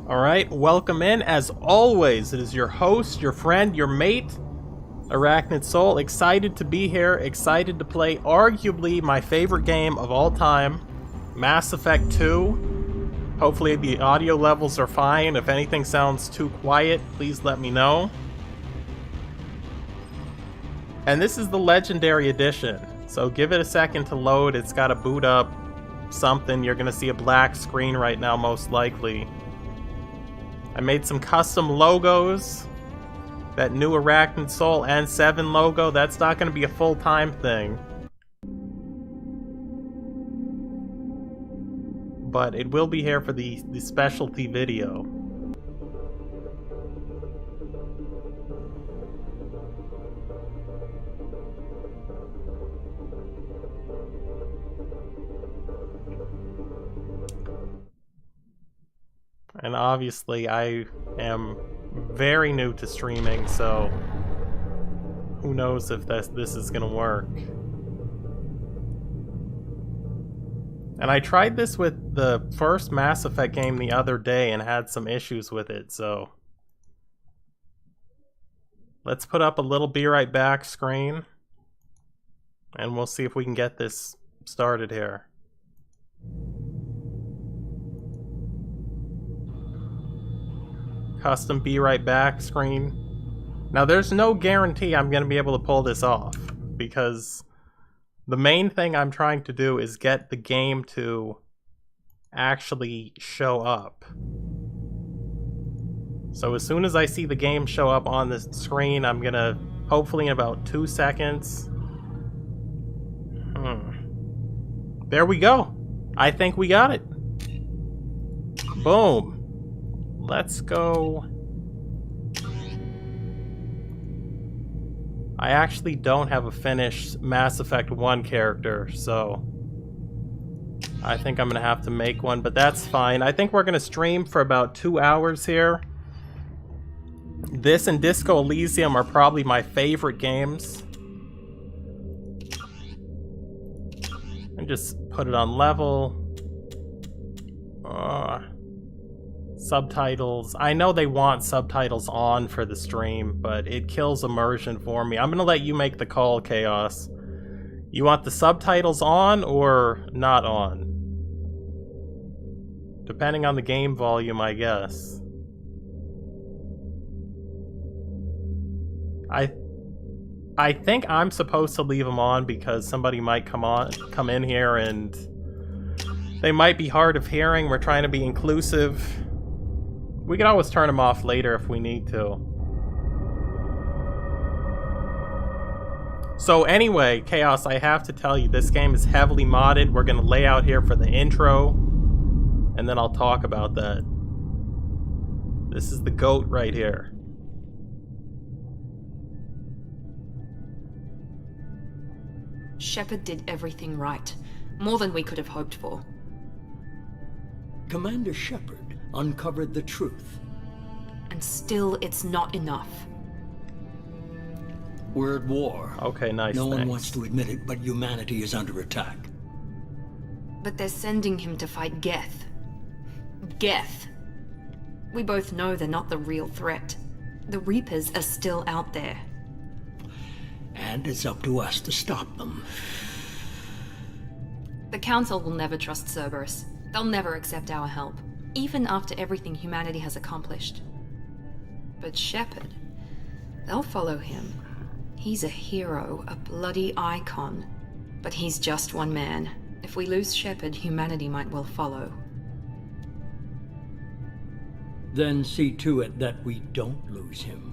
Alright, welcome in. As always, it is your host, your friend, your mate, Arachnid Soul. Excited to be here, excited to play arguably my favorite game of all time, Mass Effect 2. Hopefully the audio levels are fine. If anything sounds too quiet, please let me know. And this is the Legendary Edition, so give it a second to load. It's got to boot up something. You're going to see a black screen right now, most likely. I made some custom logos. That new Arachnid Soul N7 logo, that's not going to be a full-time thing. But it will be here for the specialty video. And obviously I am very new to streaming, so who knows if this is gonna work. And I tried this with the first Mass Effect game the other day and had some issues with it, so let's put up a little "Be Right Back" screen and we'll see if we can get this started here. Custom "Be Right Back" screen. Now there's no guarantee I'm going to be able to pull this off, because the main thing I'm trying to do is get the game to actually show up. So as soon as I see the game show up on the screen, I'm going to, hopefully in about 2 seconds. There we go. I think we got it. Boom. Let's go. I actually don't have a finished Mass Effect 1 character, so I think I'm gonna have to make one, but that's fine. I think we're gonna stream for about 2 hours here. This and Disco Elysium are probably my favorite games. And just put it on level. Subtitles. I know they want subtitles on for the stream, but it kills immersion for me. I'm gonna let you make the call, Chaos. You want the subtitles on or not on? Depending on the game volume, I guess. I think I'm supposed to leave them on because somebody might come in here and they might be hard of hearing. We're trying to be inclusive. We can always turn them off later if we need to. So anyway, Chaos, I have to tell you, this game is heavily modded. We're going to lay out here for the intro, and then I'll talk about that. This is the GOAT right here. Shepard did everything right. More than we could have hoped for. Commander Shepard uncovered the truth. And still, it's not enough. We're at war. Okay, nice. No one wants to admit it, but humanity is under attack. But they're sending him to fight Geth. Geth. We both know they're not the real threat. The Reapers are still out there. And it's up to us to stop them. The Council will never trust Cerberus. They'll never accept our help, even after everything humanity has accomplished. But Shepard, they'll follow him. He's a hero, a bloody icon. But he's just one man. If we lose Shepard, humanity might well follow. Then see to it that we don't lose him.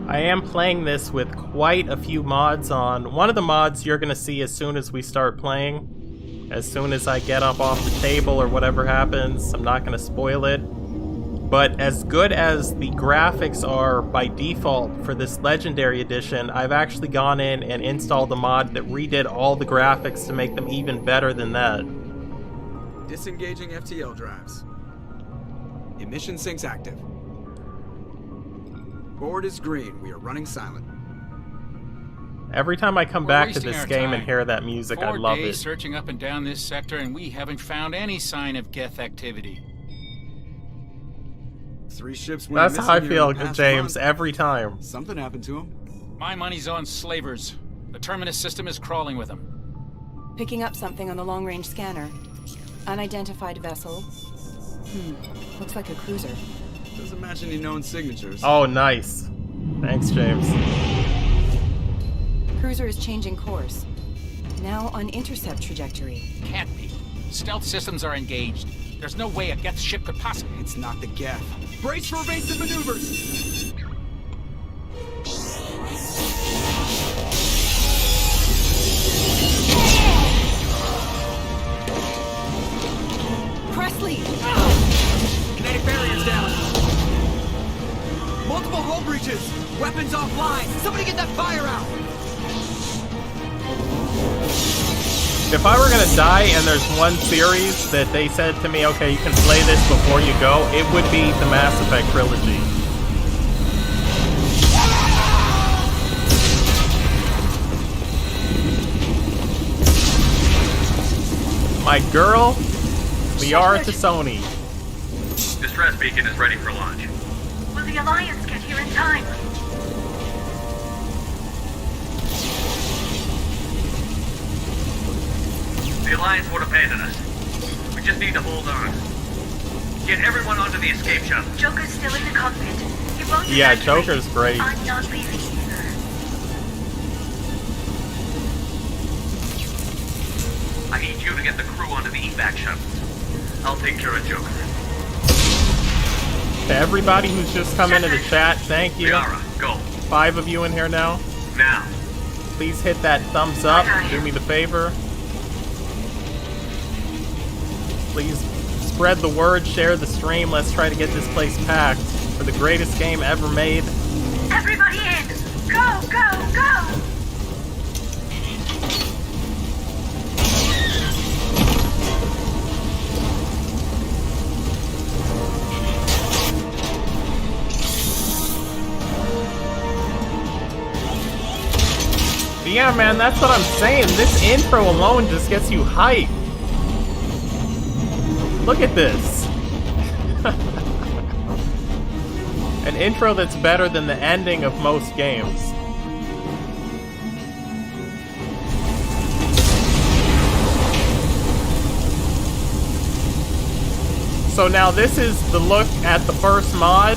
I am playing this with quite a few mods on. One of the mods you're going to see as soon as we start playing. As soon as I get up off the table or whatever happens. I'm not going to spoil it. But as good as the graphics are by default for this Legendary Edition, I've actually gone in and installed a mod that redid all the graphics to make them even better than that. Disengaging FTL drives. Emission sinks active. Board is green. We are running silent. Every time I come back to this game and hear that music, I love it. 4 days searching up and down this sector, and we haven't found any sign of Geth activity. 3 ships went That's missing how I here feel, in the past James, month. every time. Something happened to him. My money's on slavers. The Terminus system is crawling with them. Picking up something on the long-range scanner. Unidentified vessel. Looks like a cruiser. Doesn't match any known signatures. Oh, nice. Thanks, James. Cruiser is changing course. Now on intercept trajectory. Can't be. Stealth systems are engaged. There's no way a Geth ship could possibly... It's not the Geth. Brace for evasive maneuvers! Presley! Kinetic barriers down. Multiple hull breaches. Weapons offline. Somebody get that fire out. If I were gonna die and there's one series that they said to me, okay, you can play this before you go, it would be the Mass Effect trilogy. My girl, Liara Tassoni. Distress beacon is ready for launch. Will the Alliance get here in time? The Alliance won't abandon us. We just need to hold on. Get everyone onto the escape shuttle. Joker's still in the cockpit. He won't Yeah, evacuate. Joker's great. I'm not leaving either. I need you to get the crew onto the evac shuttles. I'll take care of Joker. To everybody who's just come into the chat, thank you. Liara, go. 5 of you in here now. Now. Please hit that thumbs up. Do me the favor. Please spread the word, share the stream. Let's try to get this place packed for the greatest game ever made. Everybody in! Go, go, go! But yeah, man, that's what I'm saying. This intro alone just gets you hyped. Look at this. An intro that's better than the ending of most games. So now this is the look at the first mod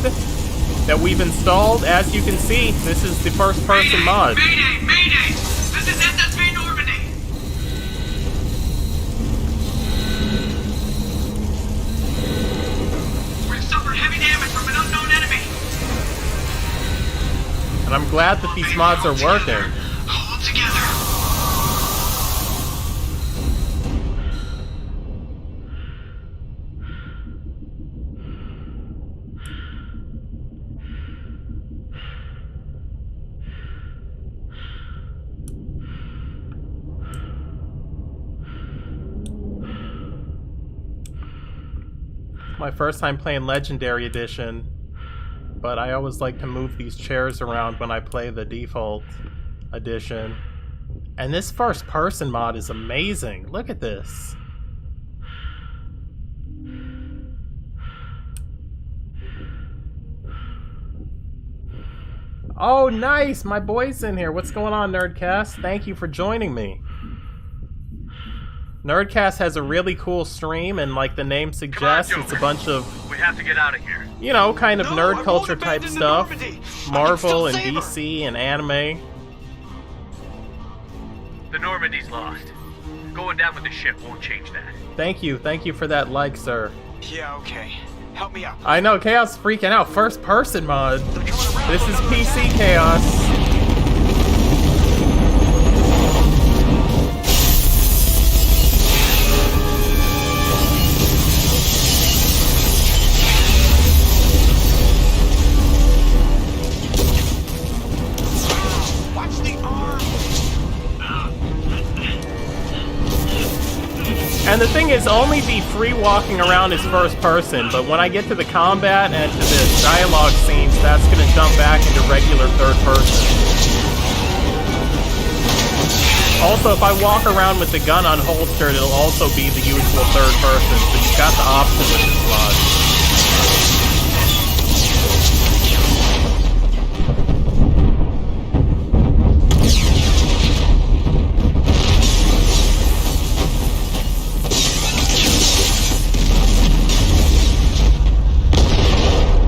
that we've installed. As you can see, this is the first person mod. Mayday! Mayday! This is SSV Normandy! We've suffered heavy damage from an unknown enemy. And I'm glad that these mods are working. Hold together. My first time playing Legendary Edition, but I always like to move these chairs around when I play the default edition. And this first person mod is amazing. Look at this. Oh, nice! My boy's in here. What's going on, Nerdcast? Thank you for joining me. Nerdcast has a really cool stream, and like the name suggests, it's a bunch of, We have to get out of here. you know, kind of No, nerd I culture won't type abandon the stuff. Normandy. I can Marvel still and save her. DC and anime. The Normandy's lost. Going down with the ship won't change that. Thank you for that like, sir. Yeah, okay. Help me out. I know, Chaos is freaking out. First person mod. They're coming around. This Oh, is no, no, PC no. Chaos. Watch the arm. And the thing is, only the free walking around is first person, but when I get to the combat and to the dialogue scenes, that's gonna jump back into regular third person. Also, if I walk around with the gun unholstered, it'll also be the usual third person, so you've got the option with this mod.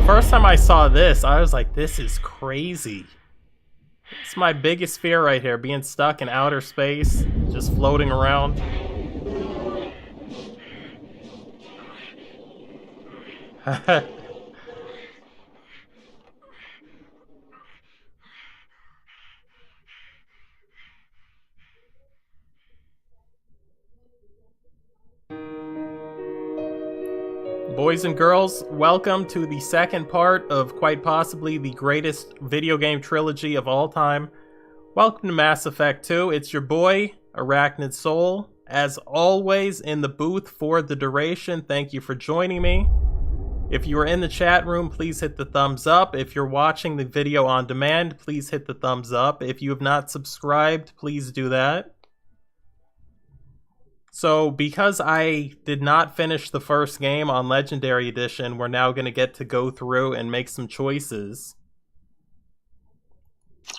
First time I saw this, I was like, this is crazy. It's my biggest fear right here, being stuck in outer space, just floating around. Boys and girls, welcome to the second part of quite possibly the greatest video game trilogy of all time. Welcome to Mass Effect 2. It's your boy, Arachnid Soul. As always, in the booth for the duration. Thank you for joining me. If you are in the chat room, please hit the thumbs up. If you're watching the video on demand, please hit the thumbs up. If you have not subscribed, please do that. So, because I did not finish the first game on Legendary Edition, we're now going to get to go through and make some choices.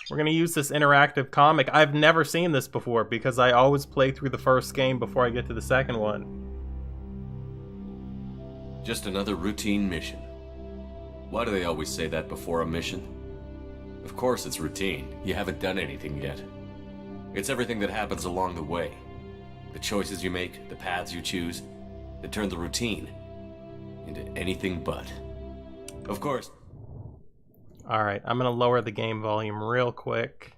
We're going to use this interactive comic. I've never seen this before because I always play through the first game before I get to the second one. Just another routine mission. Why do they always say that before a mission? Of course it's routine. You haven't done anything yet. It's everything that happens along the way. The choices you make, the paths you choose, that turn the routine into anything but. Of course. Alright, I'm going to lower the game volume real quick.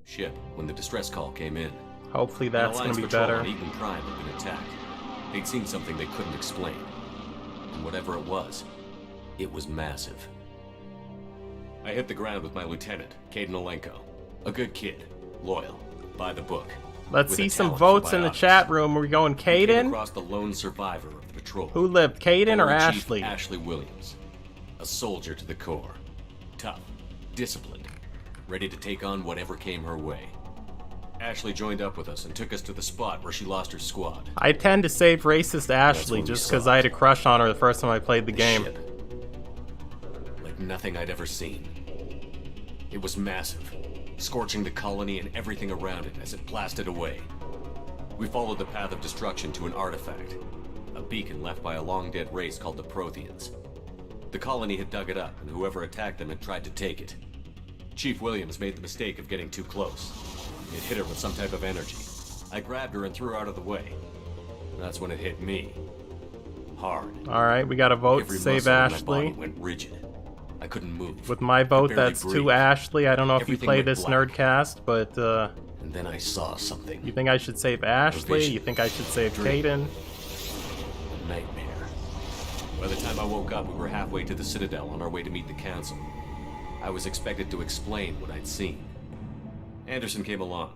Ship, when the distress call came in. Hopefully that's going to be better. An Eden Prime had been attacked. They'd seen something they couldn't explain. And whatever it was massive. I hit the ground with my lieutenant, Kaidan Alenko. A good kid, loyal, by the book. Let's with see a some talent votes for in the biotics. chat room. Are we going Came Kaidan? across the lone survivor of the patrol. Who lived, Kaidan or Gunnery Chief Ashley? Ashley Williams. A soldier to the core. Tough, disciplined, ready to take on whatever came her way. Ashley joined up with us and took us to the spot where she lost her squad. I tend to save racist Ashley when we just saw because it. I had a crush on her the first time I played the game. Ship. Like nothing I'd ever seen. It was massive, scorching the colony and everything around it as it blasted away. We followed the path of destruction to an artifact, a beacon left by a long-dead race called the Protheans. The colony had dug it up, and whoever attacked them had tried to take it. Chief Williams made the mistake of getting too close. It hit her with some type of energy. I grabbed her and threw her out of the way. That's when it hit me. Hard. Alright, we got a vote to Every save muscle in my body Ashley. went rigid. I couldn't move. With my I vote, barely that's breathed. 2 Ashley. I don't know if you Everything play went this black. Nerdcast, but And then I saw something. you think I should save Ashley? vision. You think I should save Dream. Kaidan? A nightmare. By the time I woke up, we were halfway to the Citadel on our way to meet the Council. I was expected to explain what I'd seen. Anderson came along.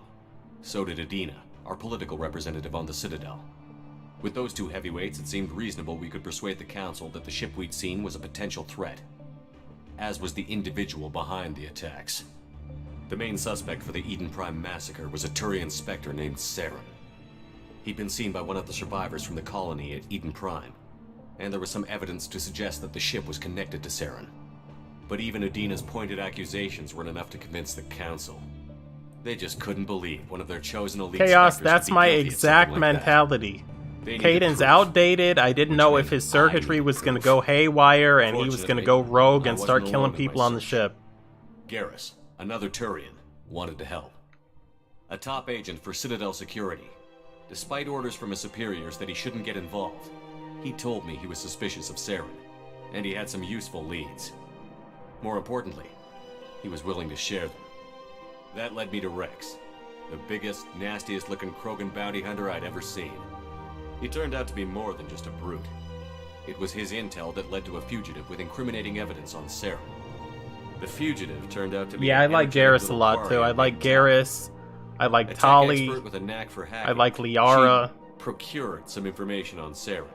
So did Adina, our political representative on the Citadel. With those two heavyweights, it seemed reasonable we could persuade the Council that the ship we'd seen was a potential threat, as was the individual behind the attacks. The main suspect for the Eden Prime massacre was a Turian Spectre named Saren. He'd been seen by one of the survivors from the colony at Eden Prime, and there was some evidence to suggest that the ship was connected to Saren. But even Udina's pointed accusations weren't enough to convince the Council. They just couldn't believe one of their chosen elite Chaos, specters that's could be my guilty of exact something like that. mentality. They needed Kaiden's proof, outdated. I didn't which know meant if his I circuitry needed was going to proof. go haywire and he was going to go Fortunately, rogue I and start wasn't killing alone in people my on the search. ship. Garrus, another Turian, wanted to help. A top agent for Citadel Security. Despite orders from his superiors that he shouldn't get involved, he told me he was suspicious of Saren, and he had some useful leads. More importantly, he was willing to share them. That led me to Rex, the biggest, nastiest looking Krogan bounty hunter I'd ever seen. He turned out to be more than just a brute. It was his intel that led to a fugitive with incriminating evidence on Saren. The fugitive turned out to be Yeah, I an like energetic Garrus a little lot quarry too. I in like Big Town. Garrus. I like A tech Tali. expert with a knack for I hacking, like Liara. she procured some information on Saren.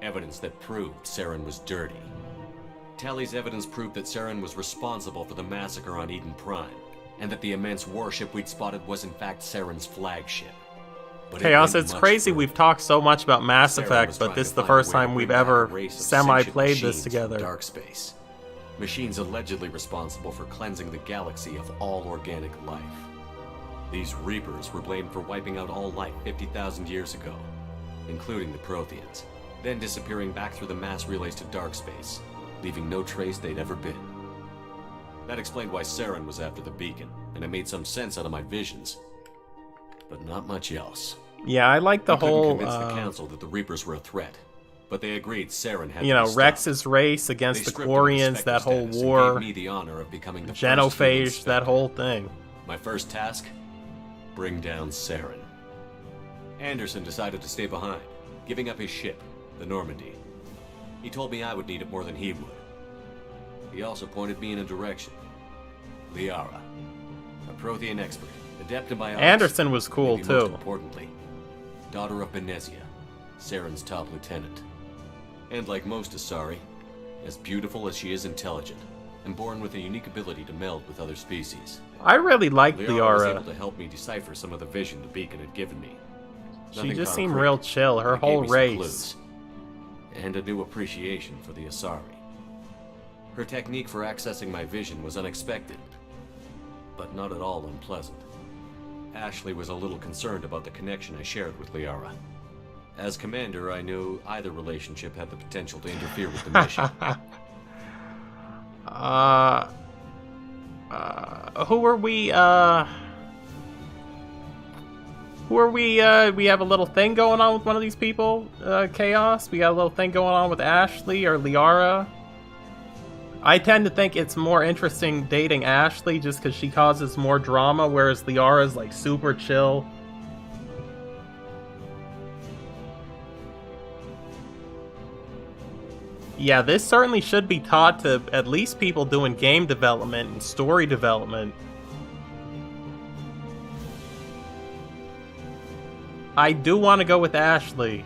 Evidence that proved Saren was dirty. Tali's evidence proved that Saren was responsible for the massacre on Eden Prime, and that the immense warship we'd spotted was in fact Saren's flagship. But it Chaos, went it's much crazy. further. We've talked so much about Mass Saren Effect, was but trying this to is the find a first way to time we've bring back ever a race of semi-played sentient this machines together. from dark space. Machines allegedly responsible for cleansing the galaxy of all organic life. These Reapers were blamed for wiping out all life 50,000 years ago, including the Protheans, then disappearing back through the mass relays to dark space, leaving no trace they'd ever been. That explained why Saren was after the beacon, and it made some sense out of my visions. But not much else. Yeah, I like the We couldn't whole, convince the Council that the Reapers were a threat, but they agreed Saren had you to know, be stopped. Rex's race against They the stripped him of his Quarians, Spectre that whole status and war, gave me the honor of becoming the first human Genophage, that Spectre. whole thing. My first task? Bring down Saren. Anderson decided to stay behind, giving up his ship, the Normandy. He told me I would need it more than he would. He also pointed me in a direction. Liara, a Prothean expert, adept in biology. Anderson was cool maybe most too. importantly, daughter of Benezia, Saren's top lieutenant. And like most Asari, as beautiful as she is intelligent, and born with a unique ability to meld with other species. I really liked Liara was able Liara. to help me decipher some of the vision the beacon had given me. She Nothing just seemed concrete, real chill. Her but it gave whole me some race. clues. And a new appreciation for the Asari. Her technique for accessing my vision was unexpected, but not at all unpleasant. Ashley was a little concerned about the connection I shared with Liara. As commander, I knew either relationship had the potential to interfere with the mission. Who are we, we have a little thing going on with one of these people, Chaos? We got a little thing going on with Ashley or Liara? I tend to think it's more interesting dating Ashley just because she causes more drama, whereas Liara's like super chill. Yeah, this certainly should be taught to at least people doing game development and story development. I do want to go with Ashley.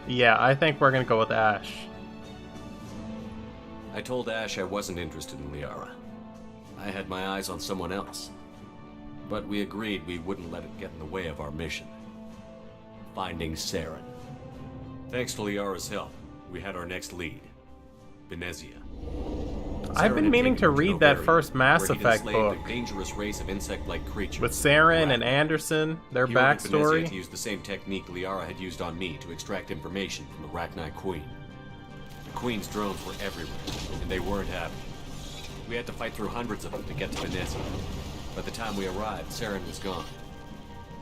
Yeah, I think we're gonna go with Ash. I told Ash I wasn't interested in Liara. I had my eyes on someone else. But we agreed we wouldn't let it get in the way of our mission. Finding Saren. Thanks to Liara's help, we had our next lead. Benezia. I've Saren been had meaning taken to him read that Novaria, first Mass where he'd Effect enslaved book. a dangerous race of insect-like creatures. With Saren and Rat. Anderson, their He ordered Benezia to backstory. use the same technique Liara had used on me to extract information from the Rachni Queen. The Queen's drones were everywhere, and they weren't happy. We had to fight through hundreds of them to get to Benezia. By the time we arrived, Saren was gone.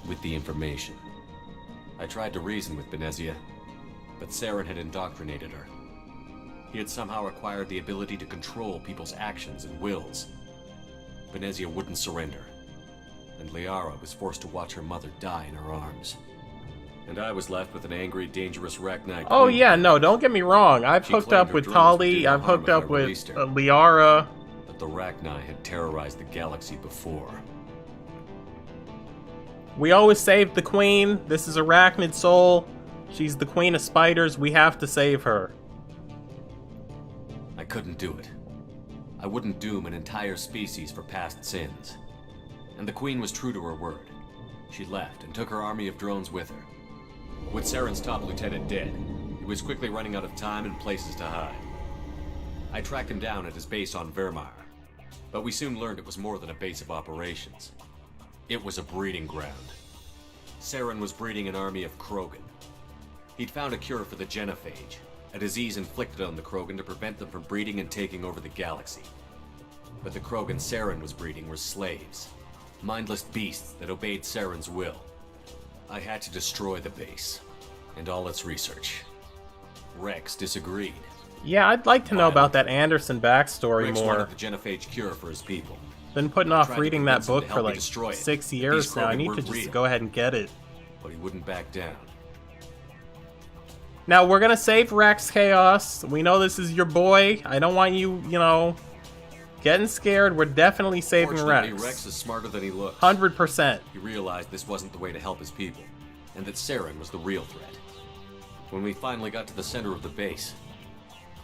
With the information. I tried to reason with Benezia, but Saren had indoctrinated her. He had somehow acquired the ability to control people's actions and wills. Benezia wouldn't surrender, and Liara was forced to watch her mother die in her arms. And I was left with an angry, dangerous Rachni. Oh Queen. yeah, no, don't get me wrong. I've She hooked claimed up her with drones would do Tali. no I've harm hooked if I up with released her. Liara. But the Rachni had terrorized the galaxy before. We always save the queen. This is Arachnid Soul. She's the queen of spiders. We have to save her. I couldn't do it. I wouldn't doom an entire species for past sins. And the Queen was true to her word. She left and took her army of drones with her, With Saren's top lieutenant dead, he was quickly running out of time and places to hide. I tracked him down at his base on Vermeer, but we soon learned it was more than a base of operations. It was a breeding ground. Saren was breeding an army of Krogan. He'd found a cure for the genophage, a disease inflicted on the Krogan to prevent them from breeding and taking over the galaxy. But the Krogan Saren was breeding were slaves, mindless beasts that obeyed Saren's will. I had to destroy the base, and all its research. Rex disagreed. Yeah, I'd like to know about that Anderson backstory Rex more. wanted the genophage cure for his people. Been putting off reading that book for like destroy it. 6 years These now. I Krogan need to weren't just real. go ahead and get it. But he wouldn't back down. Now, we're gonna save Rex, Chaos. We know this is your boy. I don't want you, you know, getting scared. We're definitely saving Fortunately, Rex. Rex is smarter than he looks. 100%. He realized this wasn't the way to help his people, and that Saren was the real threat. When we finally got to the center of the base,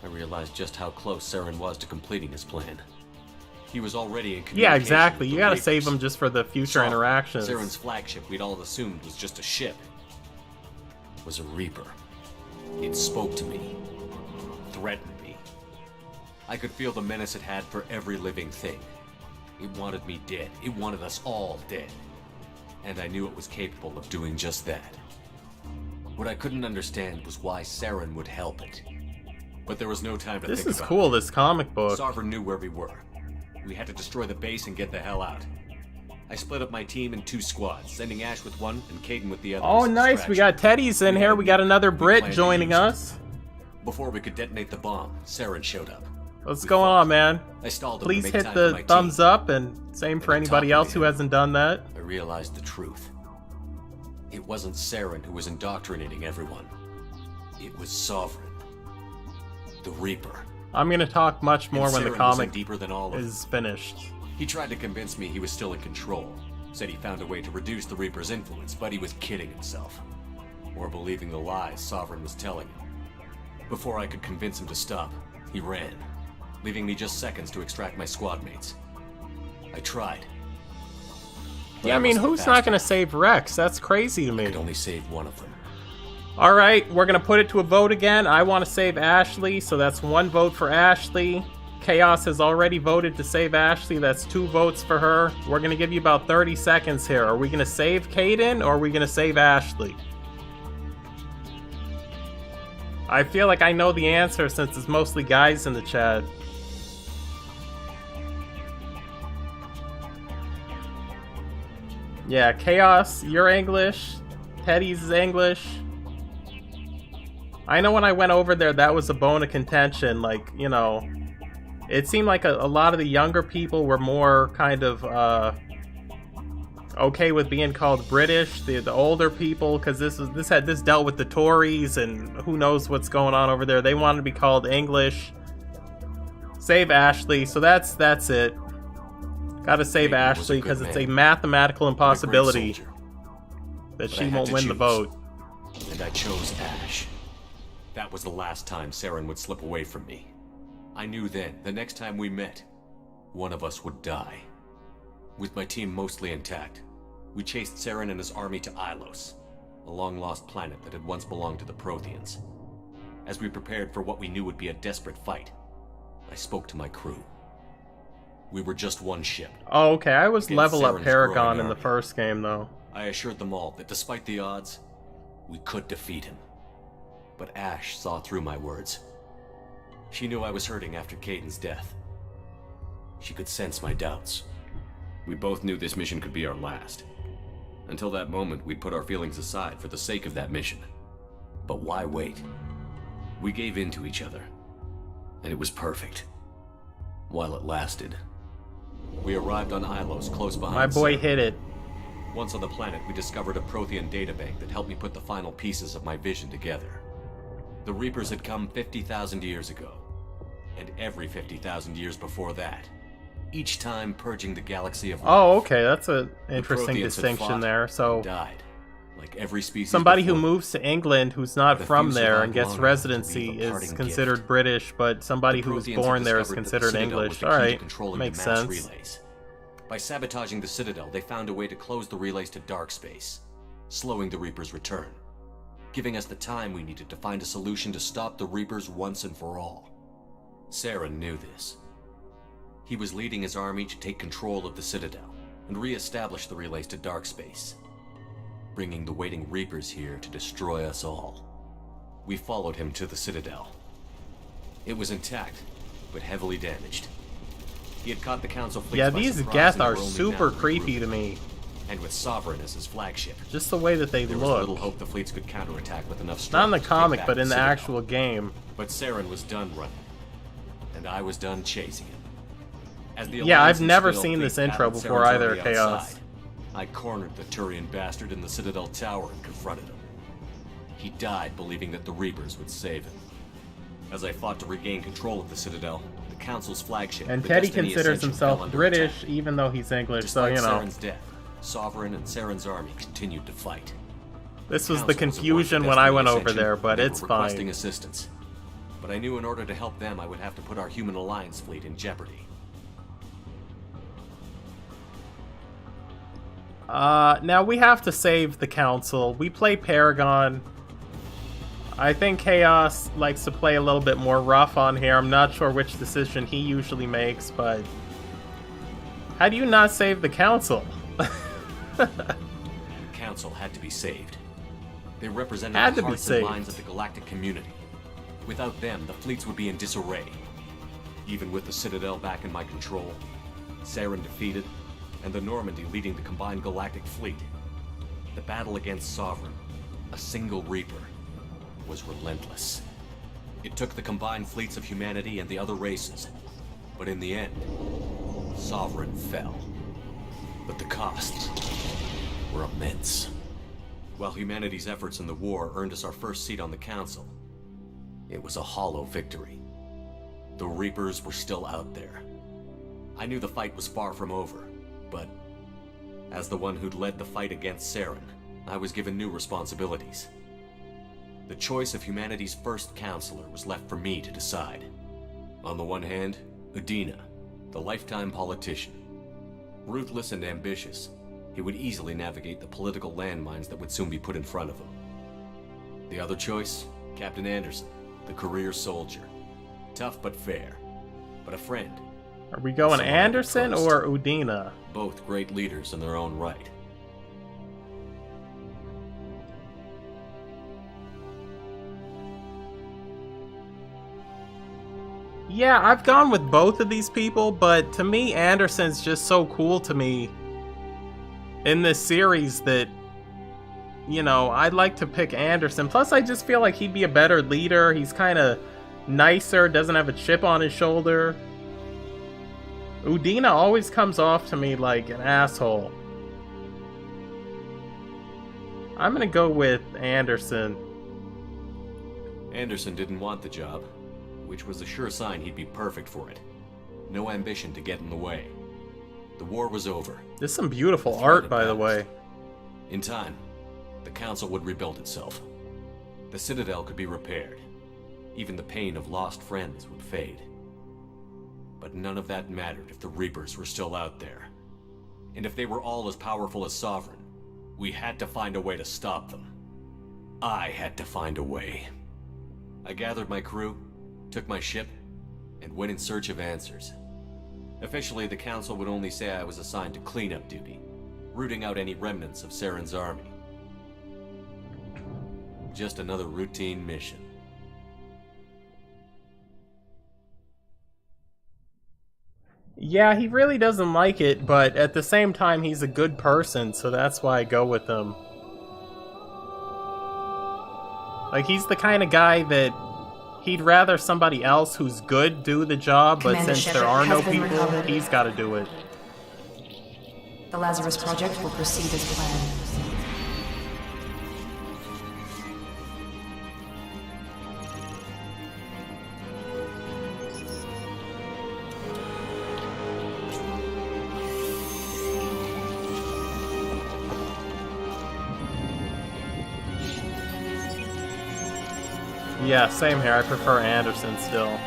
I realized just how close Saren was to completing his plan. He was already in communication Yeah, exactly. with You the gotta Reapers. save him just for the future Sovereign, interactions. Saren's flagship we'd all assumed was just a ship, was a Reaper. It spoke to me, threatened me. I could feel the menace it had for every living thing. It wanted me dead. It wanted us all dead. And I knew it was capable of doing just that. What I couldn't understand was why Saren would help it. But there was no time to This think is about cool, it. this comic book. Sovereign knew where we were. We had to destroy the base and get the hell out. I split up my team in 2 squads, sending Ash with one and Caden with the other. Oh, as a nice. We distraction. got Teddy's in here. We got another Brit planned to joining use it. us. Before we could detonate the bomb, Saren showed up. What's We going fought. on, man? I stalled him to Please make hit time the for my thumbs team. up, and same for And on anybody top of else who it, hasn't done that. I realized the truth. It wasn't Saren who was indoctrinating everyone. It was Sovereign. The Reaper. I'm gonna talk much more And when the Saren was comic in deeper than all of is finished. He tried to convince me he was still in control. Said he found a way to reduce the Reaper's influence, but he was kidding himself. Or believing the lies Sovereign was telling him. Before I could convince him to stop, he ran, leaving me just seconds to extract my squad mates. I tried. But Yeah, I mean, wasn't who's fast not gonna enough. save Rex? That's crazy to I me. could only save one of them. Alright, we're gonna put it to a vote again. I want to save Ashley, so that's 1 vote for Ashley. Chaos has already voted to save Ashley. That's 2 votes for her. We're gonna give you about 30 seconds here. Are we gonna save Caden, or are we gonna save Ashley? I feel like I know the answer since it's mostly guys in the chat. Yeah, Chaos, you're English. Teddy's is English. I know when I went over there, that was a bone of contention. Like, you know, it seemed like a lot of the younger people were more kind of okay with being called British. The older people, because this dealt with the Tories and who knows what's going on over there. They wanted to be called English. Save Ashley. So that's it. Gotta save Caden was a Ashley good because it's a man. mathematical A great impossibility soldier. that But she I had won't to win the choose. vote. And I chose Ash. That was the last time Saren would slip away from me. I knew then, the next time we met, one of us would die. With my team mostly intact, we chased Saren and his army to Ilos, a long-lost planet that had once belonged to the Protheans. As we prepared for what we knew would be a desperate fight, I spoke to my crew. We were just one ship. Oh, okay. I was Against level up Saren's Paragon growing in the army. first game, though. I assured them all that despite the odds, we could defeat him. But Ash saw through my words. She knew I was hurting after Caden's death. She could sense my doubts. We both knew this mission could be our last. Until that moment, we'd put our feelings aside for the sake of that mission. But why wait? We gave in to each other. And it was perfect. While it lasted. We arrived on Ilos, close behind My boy Saren. hit it. Once on the planet, we discovered a Prothean databank that helped me put the final pieces of my vision together. The Reapers had come 50,000 years ago, and every 50,000 years before that, each time purging the galaxy of Oh, life. okay. That's an The interesting Protheans had distinction fought there. So, and died, like every species somebody who before. moves to England who's not But a from few there survived and gets long enough to leave residency a is parting considered gift. British, but somebody The who was Protheans had born there is discovered that the considered Citadel English. was the All key to right. controlling Makes the mass sense. relays. By sabotaging the Citadel, they found a way to close the relays to dark space, slowing the Reaper's return, giving us the time we needed to find a solution to stop the Reapers once and for all. Saren knew this. He was leading his army to take control of the Citadel and re-establish the relays to Darkspace, bringing the waiting Reapers here to destroy us all. We followed him to the Citadel. It was intact, but heavily damaged. He had caught the Council fleets Yeah, by these surprise Geth and are were only super now creepy regrouping. to me. And with Sovereign as his flagship, Just the way that they there was look. little hope the fleets could counterattack with enough strength. Not in the to take comic, back but in the Citadel. actual game. But Saren was done running, and I was done chasing him. As the Yeah, Alliance I've and never Citadel seen fleet this intro battled before Saren's either, army Chaos. outside, I cornered the Turian bastard in the Citadel Tower and confronted him. He died believing that the Reapers would save him. As I fought to regain control of the Citadel, the Council's flagship, And the Teddy Destiny considers Ascension, himself fell under British, attack. even though he's English, so Despite you know. Saren's death, Sovereign and Saren's army continued to fight. This was the Council was aboard confusion the when I Destiny went over Ascension, there, but and they it's were requesting fine. assistance. But I knew in order to help them, I would have to put our Human Alliance fleet in jeopardy. Now we have to save the Council. We play Paragon. I think Chaos likes to play a little bit more rough on here. I'm not sure which decision he usually makes, but... How do you not save the Council? The Council had to be saved. They represented Had the to be hearts and saved. minds of the galactic community. Without them, the fleets would be in disarray. Even with the Citadel back in my control, Saren defeated, and the Normandy leading the combined galactic fleet, the battle against Sovereign, a single Reaper, was relentless. It took the combined fleets of humanity and the other races, but in the end, Sovereign fell. But the costs were immense. While humanity's efforts in the war earned us our first seat on the Council, it was a hollow victory. The Reapers were still out there. I knew the fight was far from over, but as the one who'd led the fight against Saren, I was given new responsibilities. The choice of humanity's first counselor was left for me to decide. On the one hand, Udina, the lifetime politician. Ruthless and ambitious, he would easily navigate the political landmines that would soon be put in front of him. The other choice, Captain Anderson, the career soldier. Tough but fair, but a friend. Are we going Someone I could Anderson trust. or Udina? Both great leaders in their own right. Yeah, I've gone with both of these people, but to me, Anderson's just so cool to me in this series that, you know, I'd like to pick Anderson. Plus, I just feel like he'd be a better leader. He's kind of nicer, doesn't have a chip on his shoulder. Udina always comes off to me like an asshole. I'm gonna go with Anderson. Anderson didn't want the job, which was a sure sign he'd be perfect for it. No ambition to get in the way. The war was over. There's some beautiful The threat art, had by the passed. way. In time, the Council would rebuild itself. The Citadel could be repaired. Even the pain of lost friends would fade. But none of that mattered if the Reapers were still out there. And if they were all as powerful as Sovereign, we had to find a way to stop them. I had to find a way. I gathered my crew, took my ship, and went in search of answers. Officially, the Council would only say I was assigned to cleanup duty, rooting out any remnants of Saren's army. Just another routine mission. Yeah, he really doesn't like it, but at the same time, he's a good person, so that's why I go with him. Like, he's the kind of guy that he'd rather somebody else who's good do the job, but Commander since Shepard there are no has been people, recovered. he's got to do it. The Lazarus Project will proceed as planned. Yeah, same here. I prefer Anderson still.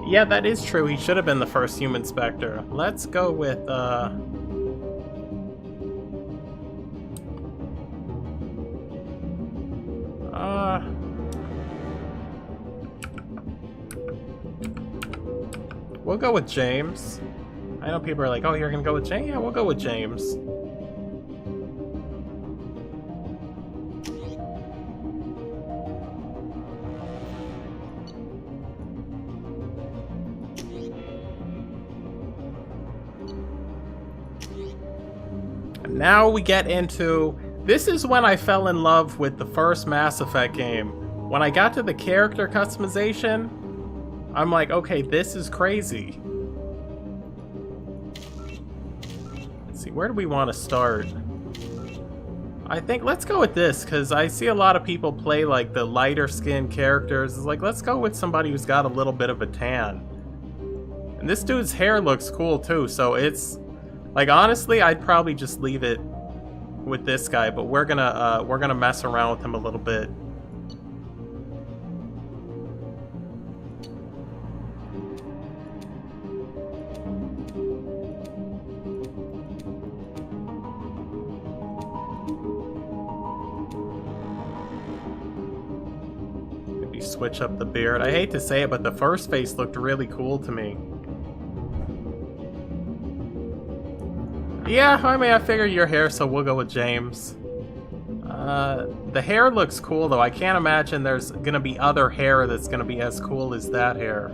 Yeah, that is true. He should have been the first human Spectre. Let's go with, we'll go with James. I know people are like, oh, you're gonna go with James? Yeah, we'll go with James. Now we get into... This is when I fell in love with the first Mass Effect game. When I got to the character customization, I'm like, okay, this is crazy. Let's see, where do we want to start? I think let's go with this, because I see a lot of people play like the lighter skinned characters. It's like, let's go with somebody who's got a little bit of a tan. And this dude's hair looks cool too, so it's... Like, honestly, I'd probably just leave it with this guy, but we're gonna mess around with him a little bit. Maybe switch up the beard. I hate to say it, but the first face looked really cool to me. Yeah, I mean, I figure your hair, so we'll go with James. The hair looks cool, though. I can't imagine there's gonna be other hair that's gonna be as cool as that hair.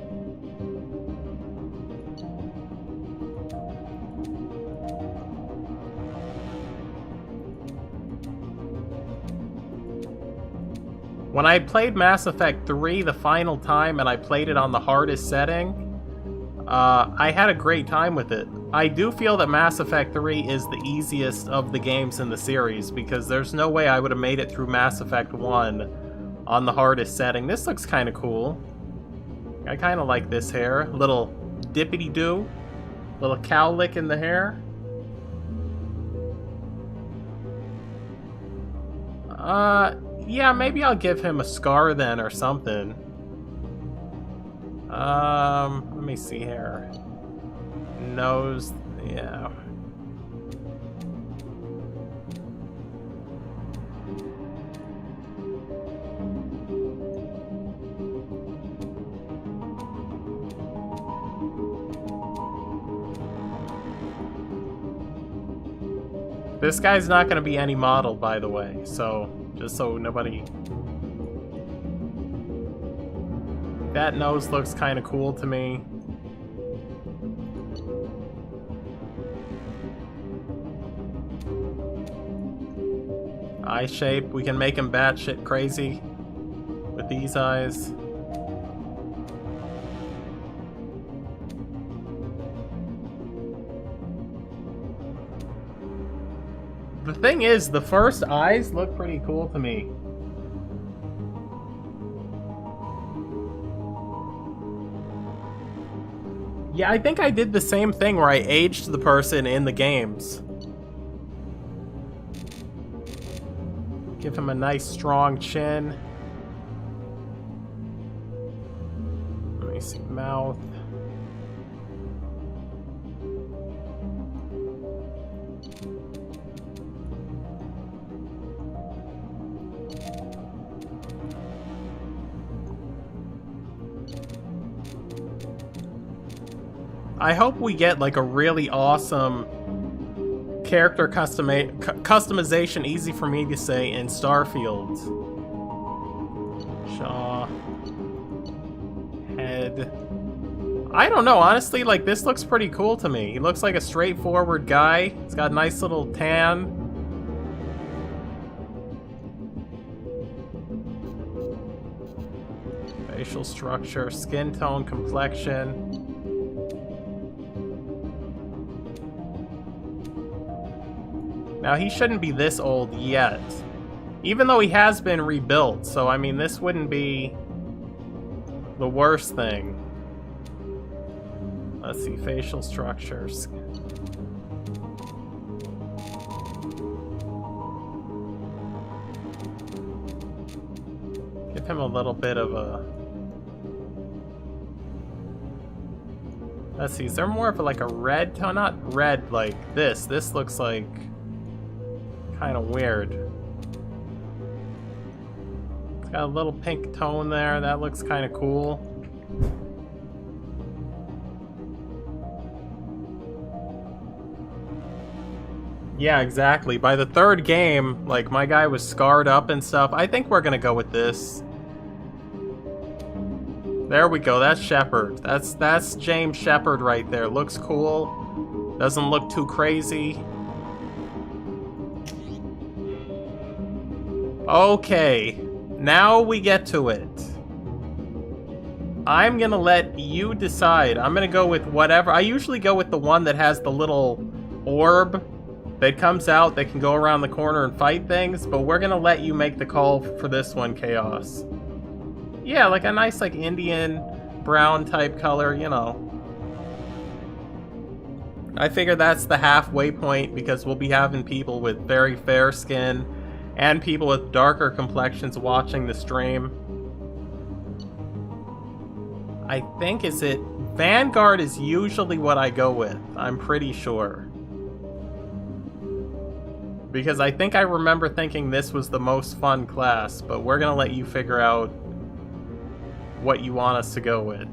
When I played Mass Effect 3 the final time, and I played it on the hardest setting, I had a great time with it. I do feel that Mass Effect 3 is the easiest of the games in the series, because there's no way I would have made it through Mass Effect 1 on the hardest setting. This looks kind of cool. I kind of like this hair. Little dippity-doo. Little cowlick in the hair. Yeah, maybe I'll give him a scar then or something. Let me see here. Nose, yeah. This guy's not going to be any model, by the way, so just so nobody... That nose looks kind of cool to me. Eye shape, we can make him batshit crazy with these eyes. The thing is, the first eyes look pretty cool to me. Yeah, I think I did the same thing where I aged the person in the games. Give him a nice strong chin. Let me see, mouth. I hope we get like a really awesome character customization, easy for me to say, in Starfield. Shaw. Head. I don't know, honestly, like, this looks pretty cool to me. He looks like a straightforward guy. He's got a nice little tan. Facial structure, skin tone, complexion. Now, he shouldn't be this old yet. Even though he has been rebuilt, so, I mean, this wouldn't be the worst thing. Let's see, facial structures. Give him a little bit of a... Let's see, is there more of like a red tone? Not red like this. This looks like kind of weird. It's got a little pink tone there. That looks kind of cool. Yeah, exactly. By the third game, like, my guy was scarred up and stuff. I think we're gonna go with this. There we go, that's Shepard. That's James Shepard right there. Looks cool. Doesn't look too crazy. Okay, now we get to it. I'm gonna let you decide. I'm gonna go with whatever. I usually go with the one that has the little orb that comes out that can go around the corner and fight things, but we're gonna let you make the call for this one, Chaos. Yeah, like a nice like Indian brown type color, you know. I figure that's the halfway point because we'll be having people with very fair skin and people with darker complexions watching the stream. I think, is it Vanguard is usually what I go with, I'm pretty sure. Because I think I remember thinking this was the most fun class, but we're gonna let you figure out what you want us to go with.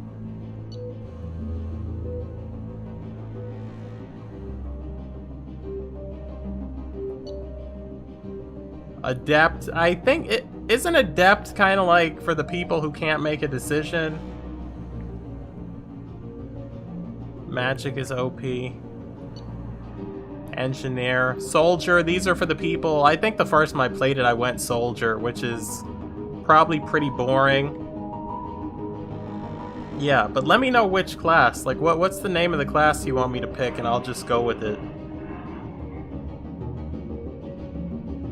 Adept, I think it isn't Adept kind of like for the people who can't make a decision. Magic is OP. Engineer, Soldier, these are for the people. I think the first time I played it I went Soldier, which is probably pretty boring. Yeah, but let me know which class. Like, what's the name of the class you want me to pick, and I'll just go with it.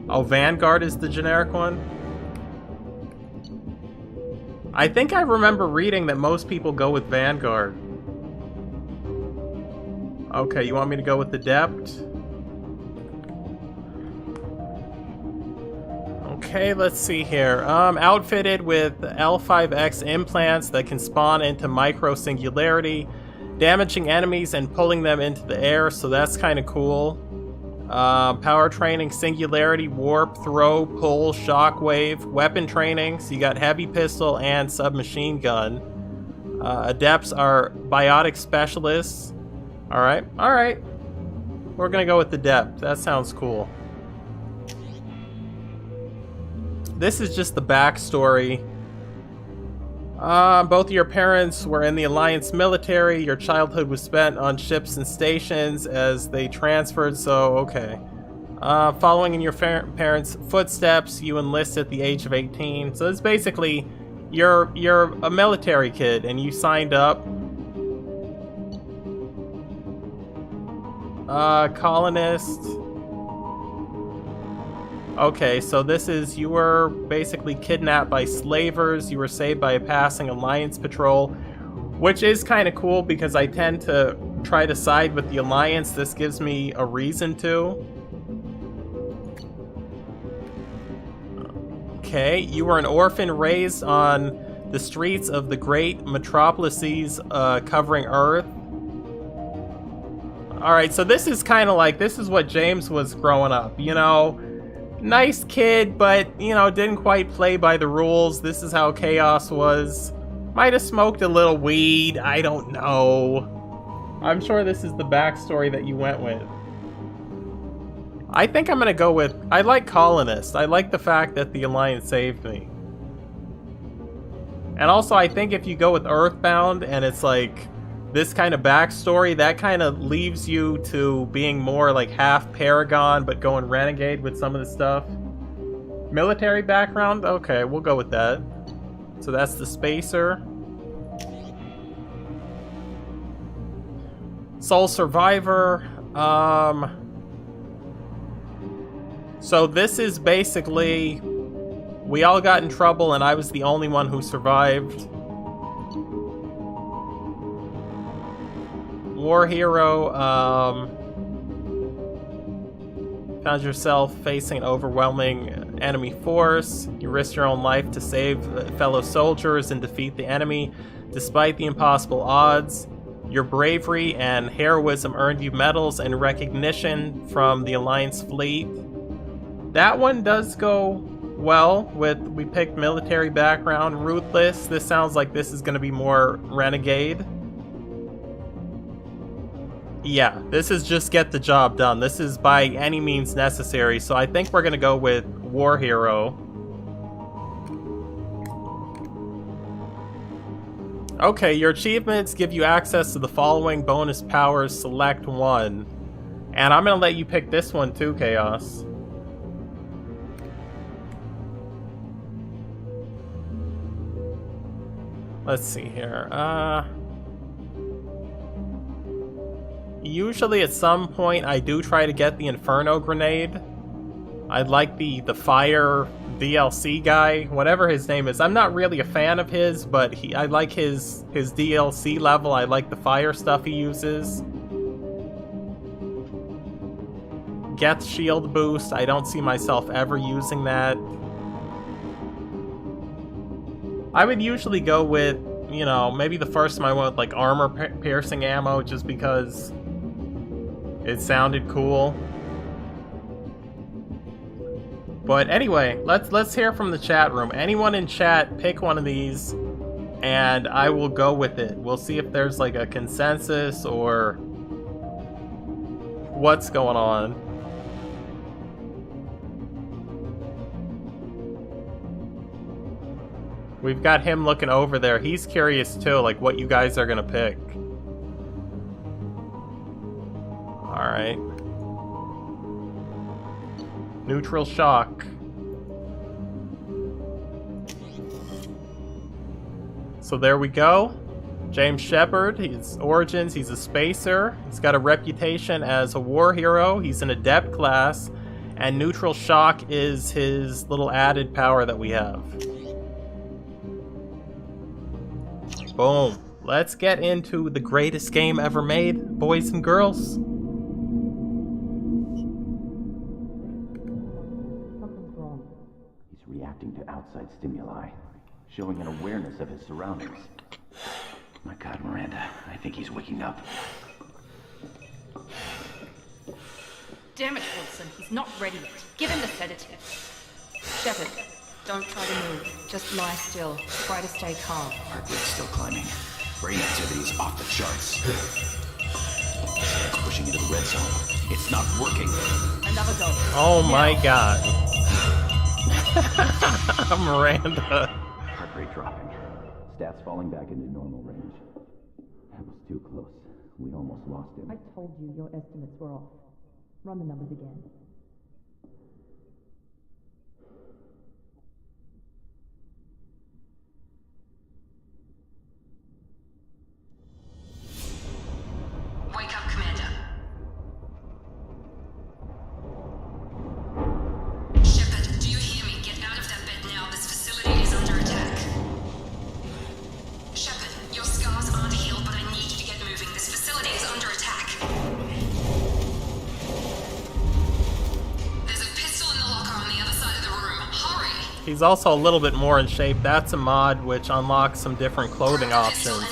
Oh, Vanguard is the generic one? I think I remember reading that most people go with Vanguard. Okay, you want me to go with Adept? Okay, let's see here. Outfitted with L5X implants that can spawn into micro-singularity, damaging enemies and pulling them into the air, so that's kind of cool. Power training, singularity, warp, throw, pull, shockwave, weapon training, so you got heavy pistol and submachine gun. Adepts are biotic specialists. Alright, alright. We're gonna go with Adept. That sounds cool. This is just the backstory. Both of your parents were in the Alliance military. Your childhood was spent on ships and stations as they transferred, so okay. Following in your parents' footsteps, you enlist at the age of 18. So it's basically, you're a military kid and you signed up. Colonist. Okay, so this is, you were basically kidnapped by slavers, you were saved by a passing Alliance patrol, which is kind of cool because I tend to try to side with the Alliance. This gives me a reason to. Okay, you were an orphan raised on the streets of the great metropolises covering Earth. Alright, so this is kind of like, this is what James was growing up, you know? Nice kid, but, you know, didn't quite play by the rules. This is how Chaos was. Might have smoked a little weed, I don't know. I'm sure this is the backstory that you went with. I think I'm gonna go with, I like Colonist. I like the fact that the Alliance saved me. And also, I think if you go with Earthbound and it's like this kind of backstory, that kind of leaves you to being more like half Paragon but going Renegade with some of the stuff. Military background? Okay, we'll go with that. So that's the Spacer. Soul Survivor. So this is basically, we all got in trouble and I was the only one who survived. War hero, found yourself facing an overwhelming enemy force. You risked your own life to save fellow soldiers and defeat the enemy despite the impossible odds. Your bravery and heroism earned you medals and recognition from the Alliance fleet. That one does go well with, we picked military background, ruthless. This sounds like this is going to be more renegade. Yeah, this is just get the job done. This is by any means necessary, so I think we're going to go with war hero. Okay, your achievements give you access to the following bonus powers. Select one. And I'm going to let you pick this one too, Chaos. Let's see here. Usually at some point I do try to get the Inferno Grenade. I'd like the fire DLC guy, whatever his name is. I'm not really a fan of his, but I like his DLC level. I like the fire stuff he uses. Geth shield boost. I don't see myself ever using that. I would usually go with, you know, maybe the first time I went with like armor piercing ammo just because it sounded cool. But anyway, let's hear from the chat room. Anyone in chat, pick one of these, and I will go with it. We'll see if there's like a consensus or what's going on. We've got him looking over there. He's curious too, like what you guys are gonna pick. Alright. Neutral shock. So there we go. James Shepard, his origins, he's a spacer. He's got a reputation as a war hero. He's an adept class. And neutral shock is his little added power that we have. Boom. Let's get into the greatest game ever made, boys and girls. Reacting to outside stimuli, showing an awareness of his surroundings. My God, Miranda, I think he's waking up. Damn it, Wilson, he's not ready yet. Give him the sedative. Shepard, don't try to move. Just lie still. Try to stay calm. Heart rate's still climbing. Brain activity's off the charts. Pushing into the red zone. It's not working. Another go. Oh my God. Miranda. Heart rate dropping. Stats falling back into normal range. That was too close. We almost lost him. I told you your estimates were off. Run the numbers again. Wake up, Commander. Shepard, do you hear me? Get out of that bed now. This facility is under attack. Shepard, your scars aren't healed, but I need you to get moving. This facility is under attack. There's a pistol in the locker on the other side of the room. Hurry! He's also a little bit more in shape. That's a mod which unlocks some different clothing options.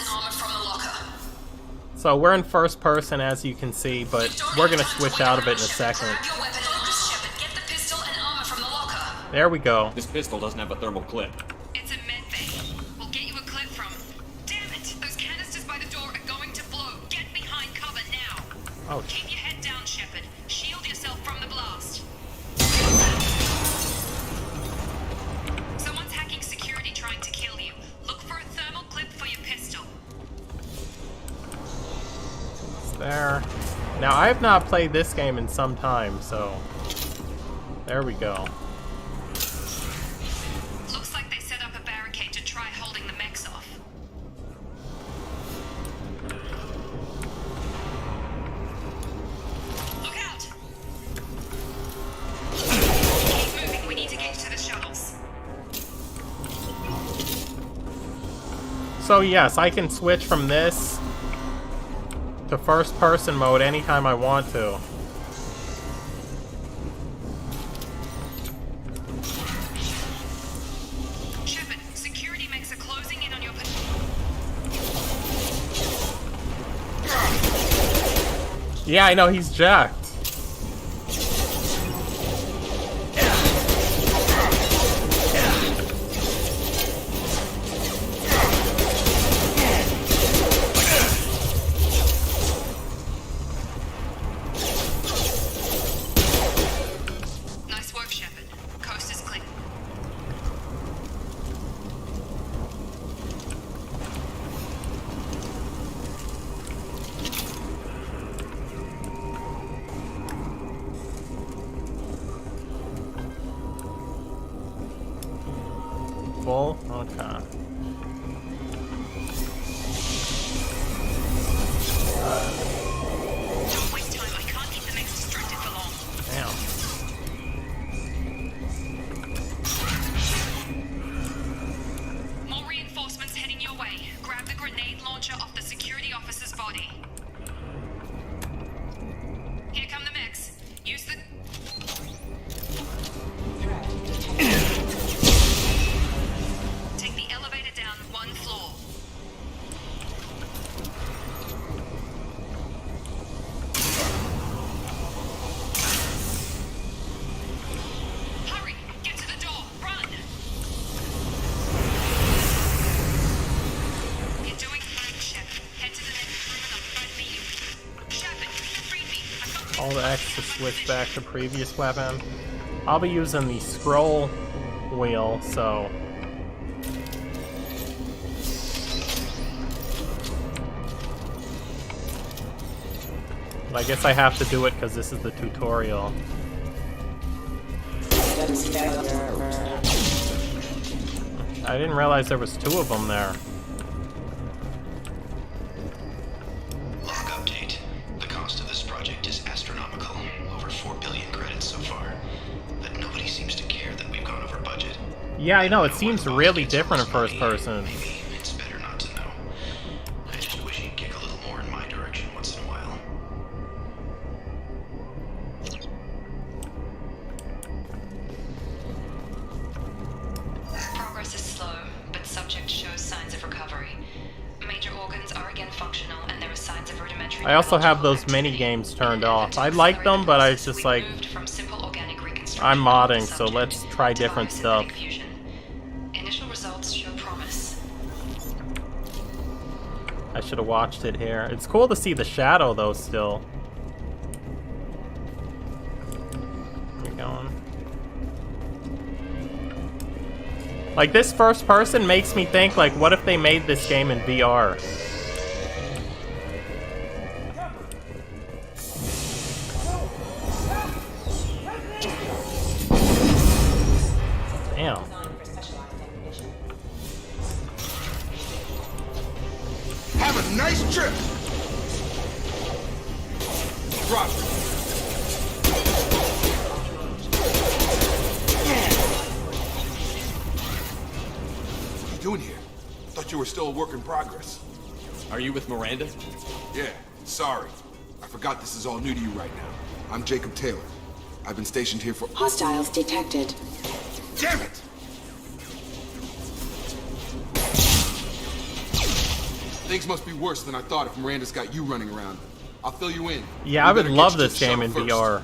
So we're in first person, as you can see, but we're gonna switch out of it in a second. There we go. This pistol doesn't have a thermal clip. It's a med bay. We'll get you a clip from. Damn it! Those canisters by the door are going to blow. Get behind cover now. Oh. Keep your head down, Shepard. Shield yourself from the blast. Someone's hacking security trying to kill you. Look for a thermal clip for your pistol. There. Now, I have not played this game in some time, so there we go. Looks like they set up a barricade to try holding the mechs off. Look out! Keep moving. We need to get to the shuttles. So yes, I can switch from this to first person mode anytime I want to. Shepard, security mechs are closing in on your Yeah, I know, he's jacked. Nice work, Shepard. Coast is clear. Full? Okay. Don't waste time. I can't keep the mix distracted for long. Damn. More reinforcements heading your way. Grab the grenade launcher off the security officer's body. Here come the mechs. Use the... Take the elevator down 1 floor. Hurry! Get to the door! Run! You're doing fine, Shepard. Head to the next room and I'll try to meet you. Shepard, read me. I've got All the X to switch back to previous weapon. I'll be using the scroll wheel, so... But I guess I have to do it because this is the tutorial. I didn't realize there was 2 of them there. Log update. The cost of this project is astronomical. Over 4 billion credits so far. But nobody seems to care that we've gone over budget. Yeah, I know, it seems really different in first person. It's better not to know. I just wish he'd kick a little more in my direction once in a while. Progress is slow, but subject shows signs of recovery. Major organs are again functional, and there are signs of rudimentary... I also have those mini games turned off. I like them, but I was just like... I'm modding, so let's try different stuff. Initial results show promise. I should have watched it here. It's cool to see the shadow, though, still. Where you going? Like, this first person makes me think, like, what if they made this game in VR? Damn. Have a nice trip. Drop. What are you doing here? Thought you were still a work in progress. Are you with Miranda? Yeah, sorry. I forgot this is all new to you right now. I'm Jacob Taylor. I've been stationed here for... Hostiles detected. Damn it! Things must be worse than I thought if Miranda's got you running around. I'll fill you in. Yeah, I would love this game in VR.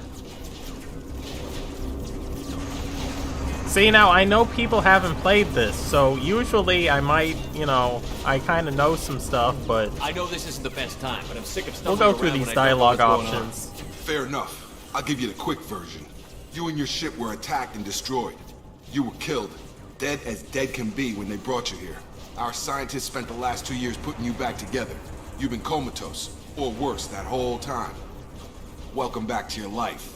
See, now, I know people haven't played this, so usually I might, you know, I kind of know some stuff, but... I know this isn't the best time, but I'm sick of we'll stumbling go through around these when I don't know dialogue what's going on. options. Fair enough. I'll give you the quick version. You and your ship were attacked and destroyed. You were killed. Dead as dead can be when they brought you here. Our scientists spent the last 2 years putting you back together. You've been comatose, or worse, that whole time. Welcome back to your life.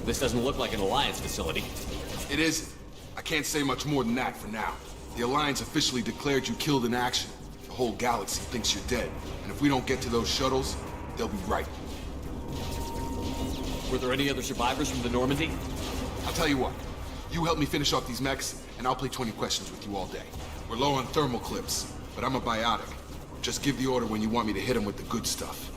This doesn't look like an Alliance facility. It isn't. I can't say much more than that for now. The Alliance officially declared you killed in action. The whole galaxy thinks you're dead. And if we don't get to those shuttles, they'll be right. Were there any other survivors from the Normandy? I'll tell you what. You help me finish off these mechs, and I'll play 20 questions with you all day. We're low on thermal clips, but I'm a biotic. Just give the order when you want me to hit them with the good stuff.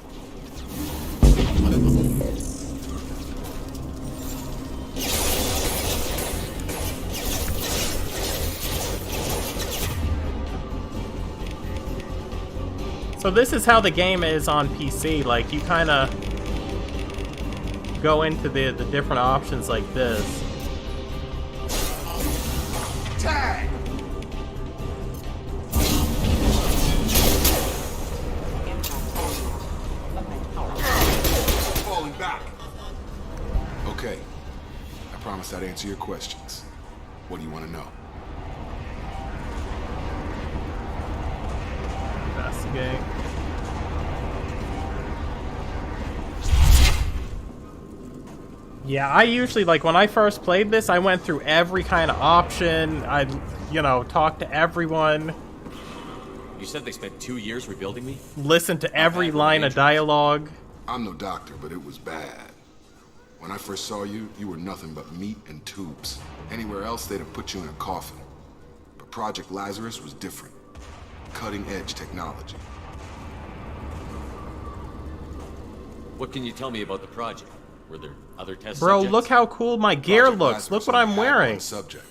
So this is how the game is on PC. Like, you kind of go into the different options like this. Tag! Falling back. Okay. I promise I'd answer your questions. What do you want to know? Investigate. Yeah, I usually, like, when I first played this, I went through every kind of option. I, you know, talked to everyone. You said they spent 2 years rebuilding me? Listened to every line of dialogue. I'm no doctor, but it was bad. When I first saw you, you were nothing but meat and tubes. Anywhere else, they'd have put you in a coffin. But Project Lazarus was different. Cutting-edge technology. What can you tell me about the project? Were there other test Bro, subjects? look how cool my gear Project looks. Lazarus Look what only I'm had wearing. one subject.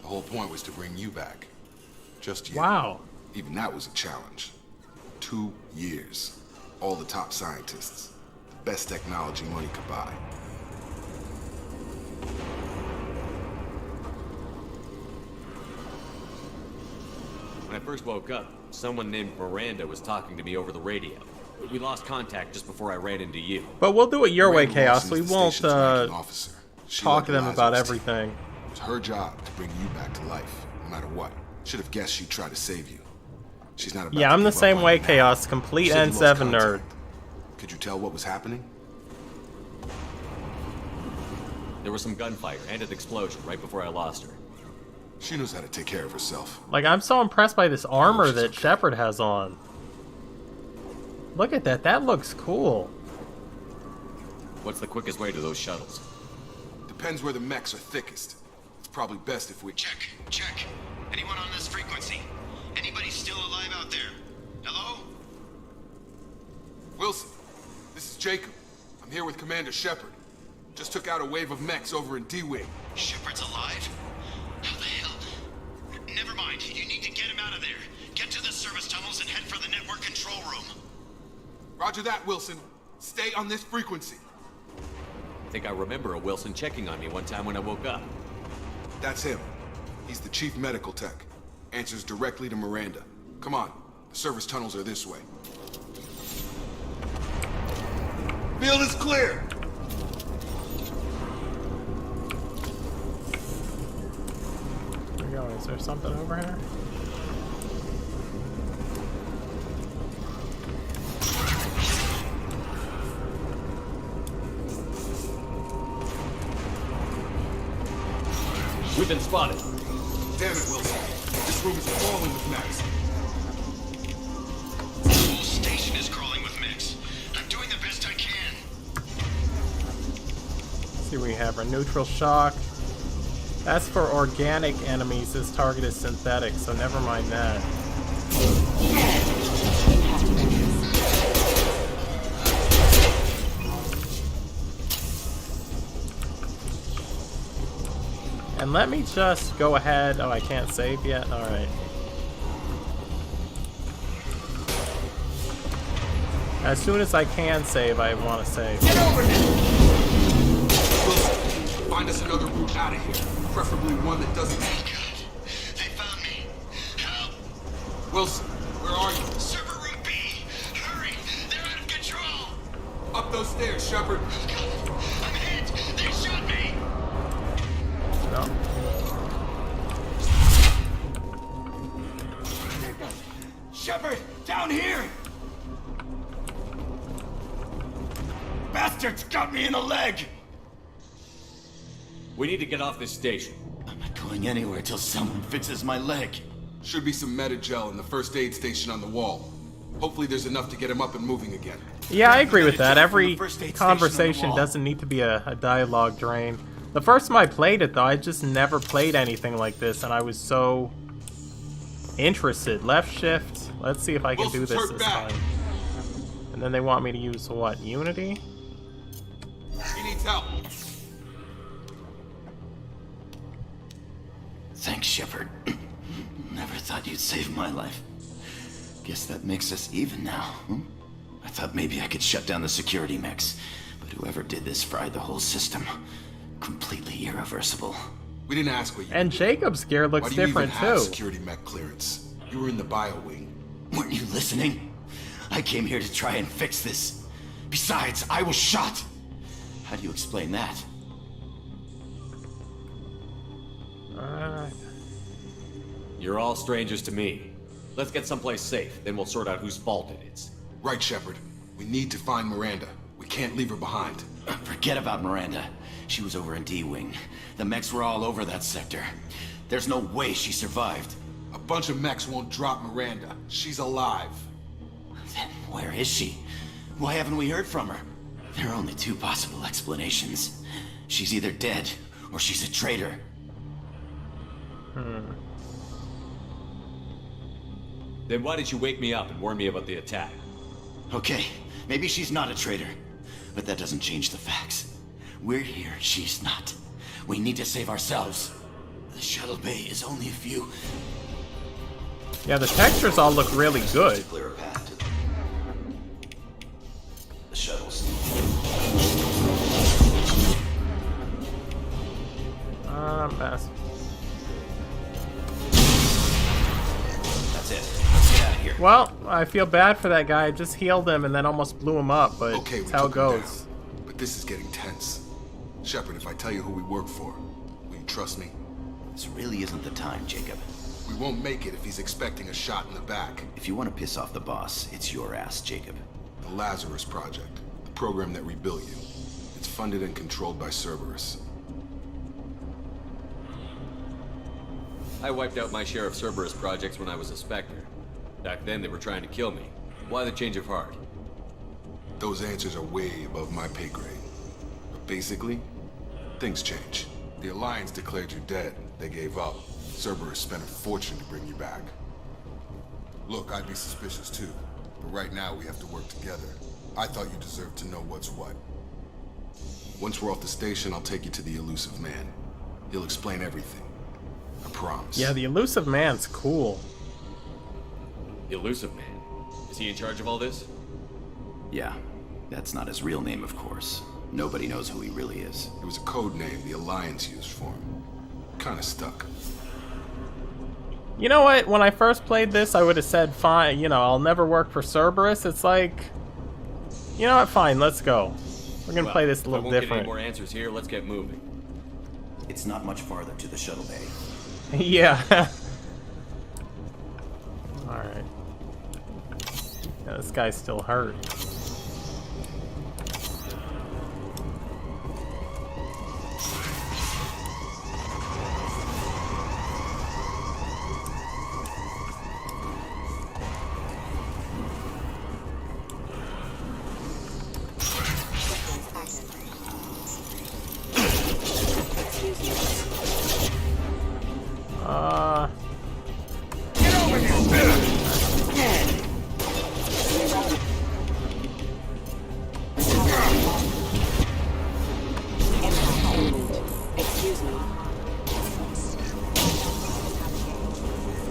The whole point was to bring you back. Just you. Wow. Even that was a challenge. 2 years. All the top scientists. The best technology money could buy. When I first woke up, someone named Miranda was talking to me over the radio. We lost contact just before I ran into you. But we'll do it your way, Miranda Chaos. Lawson's We the won't station's ranking officer. She talk led to the them about Lazarus team. everything. It was her job to bring you back to life, no matter what. Should have guessed she'd try to save you. She's not about Yeah, to I'm the give up same on way, you now. Chaos. Complete Said you lost N7 contact. nerd. Could you tell what was happening? There was some gunfire and an explosion right before I lost her. She knows how to take care of herself. Like, I'm so impressed by this armor that Shepard has on. Look at that. That looks cool. What's the quickest way to those shuttles? Depends where the mechs are thickest. It's probably best if we... Check. Anyone on this frequency? Anybody still alive out there? Hello? Wilson, this is Jacob. I'm here with Commander Shepard. Just took out a wave of mechs over in D-Wing. Shepard's alive? How the hell? Never mind. You need to get him out of there. Get to the service tunnels and head for the network control room. Roger that, Wilson. Stay on this frequency. I think I remember a Wilson checking on me one time when I woke up. That's him. He's the chief medical tech. Answers directly to Miranda. Come on. The service tunnels are this way. Field is clear! There we go. Is there something over here? We've been spotted. Damn it, Wilson. This room is crawling with mechs. The whole station is crawling with mechs. I'm doing the best I can. Let's see what we have. Our neutral shock. That's for organic enemies. This target is synthetic, so never mind that. And let me just go ahead. Oh, I can't save yet? Alright. As soon as I can save, I want to save. Get over here! Wilson, find us another route out of here. Preferably one that doesn't... They found me. Help! Wilson, where are you? Server room B! Hurry! They're out of control! Up those stairs, Shepard. I'm hit! They shot me! No. Shepard, down here! Bastards got me in the leg! We need to get off this station. I'm not going anywhere till someone fixes my leg. Should be some Medi-gel in the first aid station on the wall. Hopefully there's enough to get him up and moving again. Yeah, I agree with that. Every First aid station conversation on the wall. doesn't need to be a dialogue drain. The first time I played it, though, I just never played anything like this, and I was so interested. Left shift. Let's see if I can do this time. And then they want me to use, what, Unity? He needs help. Thanks, Shepard. Never thought you'd save my life. Guess that makes us even now. I thought maybe I could shut down the security mechs, but whoever did this fried the whole system. Completely irreversible. We didn't ask what you And did. Jacob's gear looks Why do you different even have too. security mech clearance? You were in the bio wing. Weren't you listening? I came here to try and fix this. Besides, I was shot. How do you explain that? You're all strangers to me. Let's get someplace safe, then we'll sort out whose fault it is. Right, Shepard. We need to find Miranda. We can't leave her behind. Forget about Miranda. She was over in D-Wing. The mechs were all over that sector. There's no way she survived. A bunch of mechs won't drop Miranda. She's alive. Then where is she? Why haven't we heard from her? There are only two possible explanations. She's either dead, or she's a traitor. Then why did you wake me up and warn me about the attack? Okay, maybe she's not a traitor, but that doesn't change the facts. We're here, she's not. We need to save ourselves. The shuttle bay is only a few. Yeah, the textures all look really good. Clear a path to the shuttles. Pass. That's it. Let's get out of here. Well, I feel bad for that guy. I just healed him and then almost blew him up, but Okay, that's we how it took him goes. down, but this is getting tense. Shepard, if I tell you who we work for, will you trust me? This really isn't the time, Jacob. We won't make it if he's expecting a shot in the back. If you want to piss off the boss, it's your ass, Jacob. The Lazarus Project, the program that rebuilt you. It's funded and controlled by Cerberus. I wiped out my share of Cerberus projects when I was a Spectre. Back then they were trying to kill me. Why the change of heart? Those answers are way above my pay grade. But basically, things change. The Alliance declared you dead. They gave up. Cerberus spent a fortune to bring you back. Look, I'd be suspicious too. But right now we have to work together. I thought you deserved to know what's what. Once we're off the station, I'll take you to the Elusive Man. He'll explain everything. I promise. Yeah, the Elusive Man's cool. The Elusive Man? Is he in charge of all this? Yeah, that's not his real name, of course. Nobody knows who he really is. It was a code name the Alliance used for him. Kinda stuck. You know what? When I first played this, I would have said, fine, you know, I'll never work for Cerberus. It's like, you know what? Fine, let's go. We're gonna play this a little if I won't different. get any more answers here, let's get moving. It's not much farther to the shuttle bay. Yeah. Alright. Yeah, this guy's still hurt.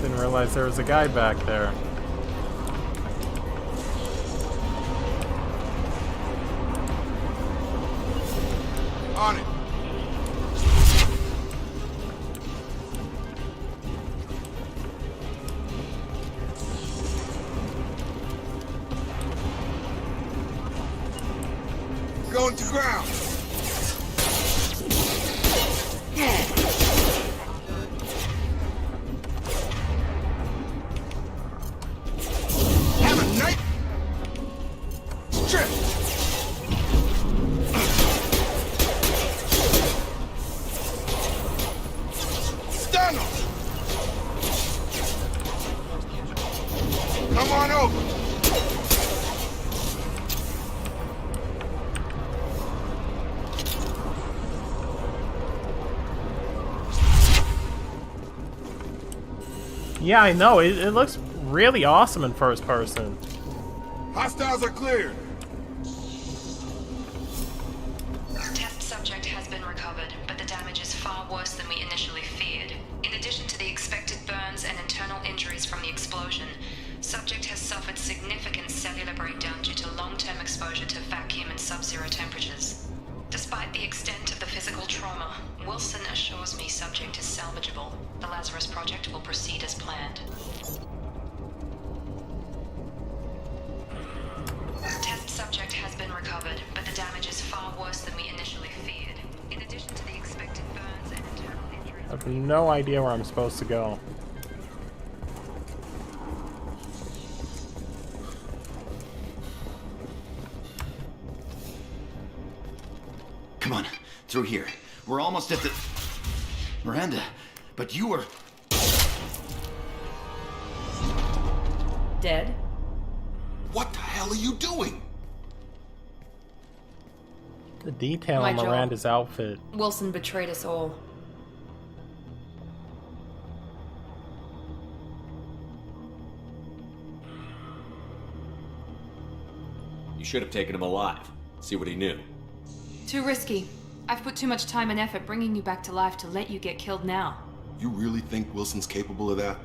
Didn't realize there was a guy back there. On it. Going to ground. Have a knife. Strip. Stun him. Come on over. Yeah, I know. It looks really awesome in first person. Hostiles are cleared. Test subject has been recovered, but the damage is far worse than we initially feared. In addition to the expected burns and internal injuries from the explosion, subject has suffered significant cellular breakdown due to long-term exposure to vacuum and sub-zero temperatures. Despite the extent of the physical trauma, Wilson assures me subject is salvageable. The Lazarus Project will proceed as planned. Test subject has been recovered, but the damage is far worse than we initially feared. In addition to the expected burns and internal injuries... I have no idea where I'm supposed to go. Come on, through here. We're almost at the... Miranda, but you were... Dead? What the hell are you doing? The detail My on job. Miranda's outfit. Wilson betrayed us all. You should have taken him alive. See what he knew. Too risky. I've put too much time and effort bringing you back to life to let you get killed now. You really think Wilson's capable of that?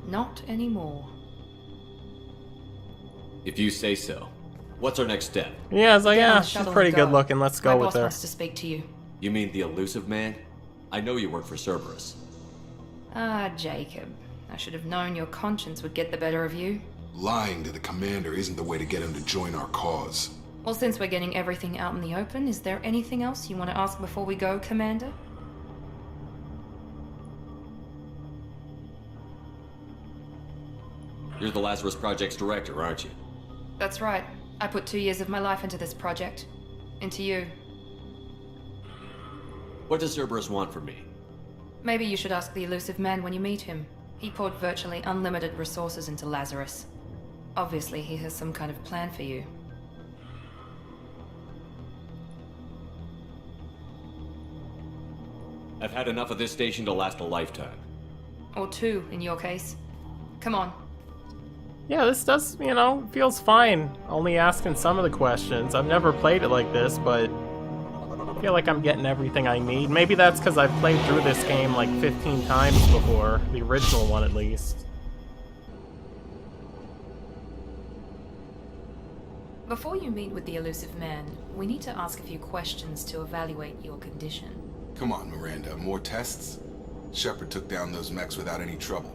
Not anymore. If you say so. What's our next step? Yeah, it's like, Get on yeah, the she's shuttle pretty and good go. looking. Let's go My with boss her. wants to speak to you. You mean the elusive man? I know you work for Cerberus. Ah, Jacob. I should have known your conscience would get the better of you. Lying to the commander isn't the way to get him to join our cause. Well, since we're getting everything out in the open, is there anything else you want to ask before we go, Commander? You're the Lazarus Project's director, aren't you? That's right. I put 2 years of my life into this project. Into you. What does Cerberus want from me? Maybe you should ask the elusive man when you meet him. He poured virtually unlimited resources into Lazarus. Obviously, he has some kind of plan for you. I've had enough of this station to last a lifetime. Or 2, in your case. Come on. Yeah, this does, you know, feels fine. Only asking some of the questions. I've never played it like this, but I feel like I'm getting everything I need. Maybe that's because I've played through this game like 15 times before. The original one, at least. Before you meet with the elusive man, we need to ask a few questions to evaluate your condition. Come on, Miranda, more tests? Shepard took down those mechs without any trouble.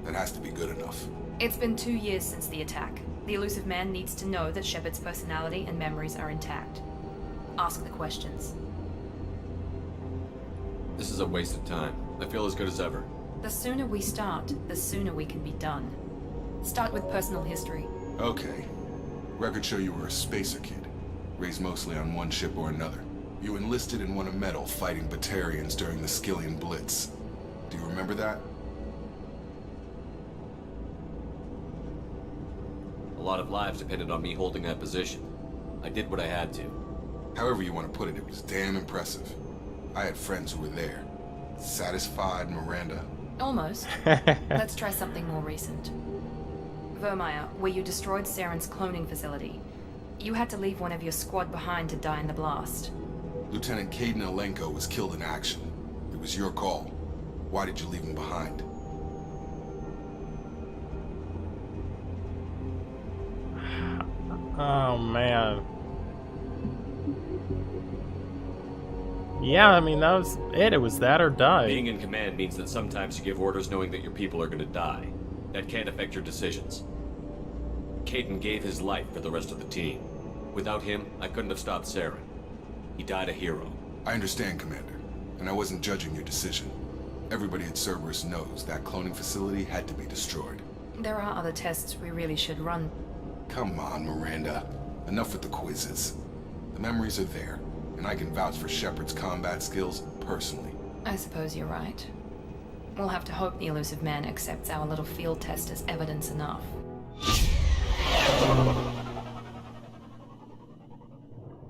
That has to be good enough. It's been 2 years since the attack. The elusive man needs to know that Shepard's personality and memories are intact. Ask the questions. This is a waste of time. I feel as good as ever. The sooner we start, the sooner we can be done. Start with personal history. Okay. Records show you were a spacer kid, raised mostly on one ship or another. You enlisted and won a medal fighting Batarians during the Skillian Blitz. Do you remember that? A lot of lives depended on me holding that position. I did what I had to. However you want to put it, it was damn impressive. I had friends who were there. Satisfied, Miranda? Almost. Let's try something more recent. Vermeer, where you destroyed Saren's cloning facility. You had to leave one of your squad behind to die in the blast. Lieutenant Kaidan Alenko was killed in action. It was your call. Why did you leave him behind? Oh, man. Yeah, I mean, that was it. It was that or die. Being in command means that sometimes you give orders knowing that your people are going to die. That can't affect your decisions. Kaidan gave his life for the rest of the team. Without him, I couldn't have stopped Saren. He died a hero. I understand, Commander, and I wasn't judging your decision. Everybody at Cerberus knows that cloning facility had to be destroyed. There are other tests we really should run. Come on, Miranda. Enough with the quizzes. The memories are there, and I can vouch for Shepard's combat skills personally. I suppose you're right. We'll have to hope the elusive man accepts our little field test as evidence enough.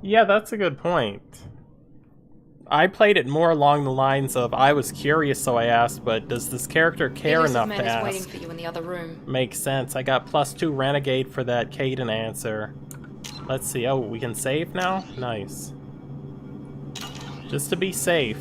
Yeah, that's a good point. I played it more along the lines of I was curious, so I asked, but does this character care the elusive enough man to is ask? waiting for you in the other room. Makes sense. I got +2 Renegade for that Kaidan answer. Let's see. Oh, we can save now? Nice. Just to be safe.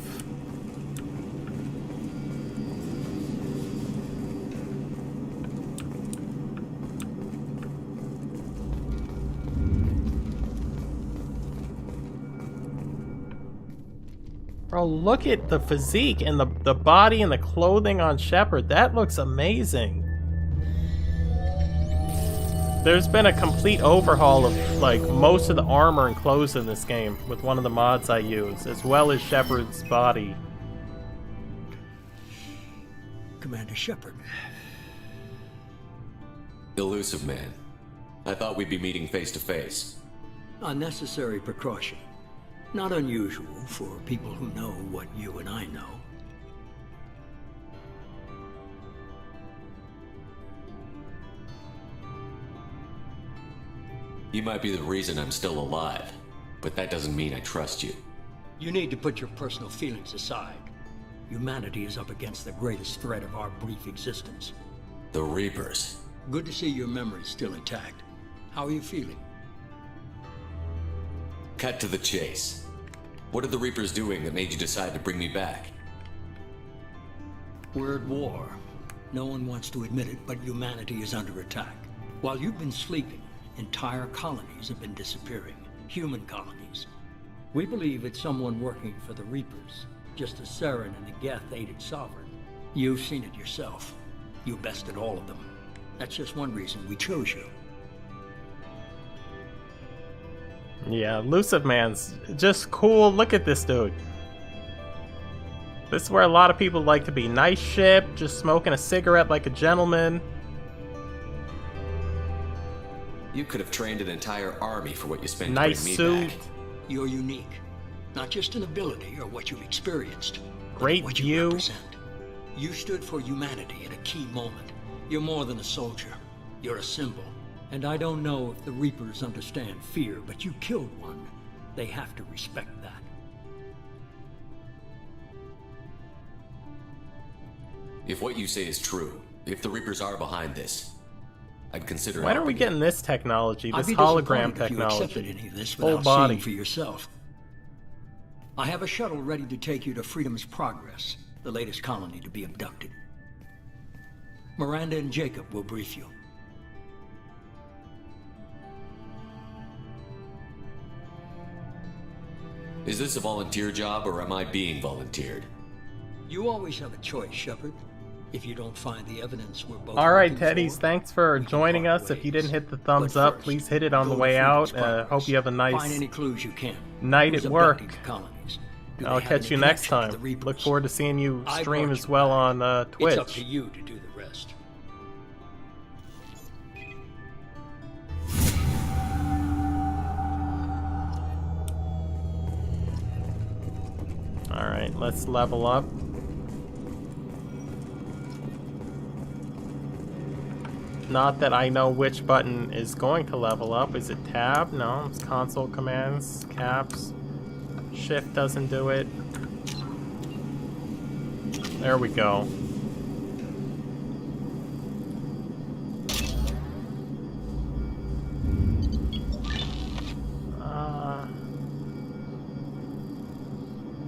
Bro, look at the physique and the body and the clothing on Shepard. That looks amazing. There's been a complete overhaul of like most of the armor and clothes in this game with one of the mods I use, as well as Shepard's body. Commander Shepard. Elusive Man. I thought we'd be meeting face to face. Unnecessary precaution. Not unusual for people who know what you and I know. You might be the reason I'm still alive, but that doesn't mean I trust you. You need to put your personal feelings aside. Humanity is up against the greatest threat of our brief existence. The Reapers. Good to see your memory's still intact. How are you feeling? Cut to the chase. What are the Reapers doing that made you decide to bring me back? We're at war. No one wants to admit it, but humanity is under attack. While you've been sleeping, entire colonies have been disappearing. Human colonies. We believe it's someone working for the Reapers, just as Saren and the Geth aided Sovereign. You've seen it yourself. You bested all of them. That's just one reason we chose you. Yeah, Elusive Man's just cool. Look at this dude. This is where a lot of people like to be. Nice ship, just smoking a cigarette like a gentleman. You could have trained an entire army for what you spent nice to bring suit. me back. You're unique. Not just in ability or what you've experienced. Great what view. You represent. You stood for humanity at a key moment. You're more than a soldier. You're a symbol. And I don't know if the Reapers understand fear, but you killed one. They have to respect that. If what you say is true, if the Reapers are behind this, I'd consider. When are we getting this technology? This I'd be hologram disappointed if you accepted technology. any of this Whole without body. seeing for yourself. I have a shuttle ready to take you to Freedom's Progress, the latest colony to be abducted. Miranda and Jacob will brief you. Is this a volunteer job or am I being volunteered? You always have a choice, Shepard. If you don't find the evidence we're both Alright, looking Teddies, for, thanks for joining us. If you didn't hit the thumbs up, please hit it on the way out. Hope you have a find nice any clues you can. night Who's at work. abducting the colonies? Do I'll they have catch any you next connection to time. the Reapers? Look forward to seeing you I stream brought as you well back. on Twitch. It's up to you to do the rest. Alright, let's level up. Not that I know which button is going to level up. Is it tab? No, it's console commands, caps. Shift doesn't do it. There we go.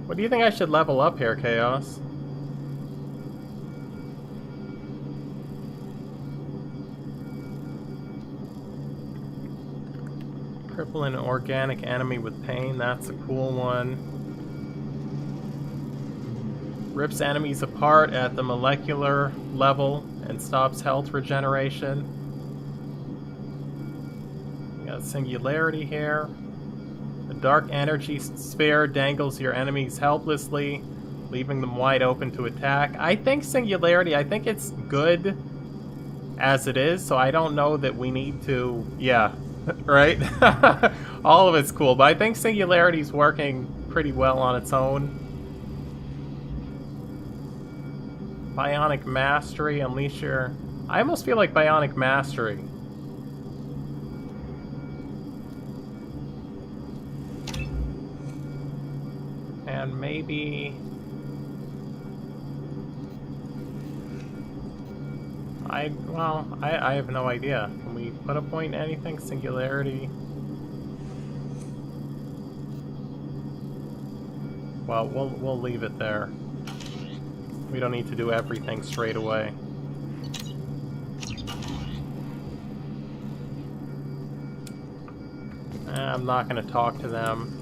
What do you think I should level up here, Chaos? Cripple an organic enemy with pain, that's a cool one. Rips enemies apart at the molecular level and stops health regeneration. We got Singularity here. The dark energy sphere dangles your enemies helplessly, leaving them wide open to attack. I think Singularity, I think it's good as it is, so I don't know that we need to... Yeah, right? All of it's cool, but I think Singularity's working pretty well on its own. Bionic Mastery, unleash your... I almost feel like Bionic Mastery. And maybe... I have no idea. Can we put a point in anything? Singularity? Well, we'll leave it there. We don't need to do everything straight away. I'm not going to talk to them.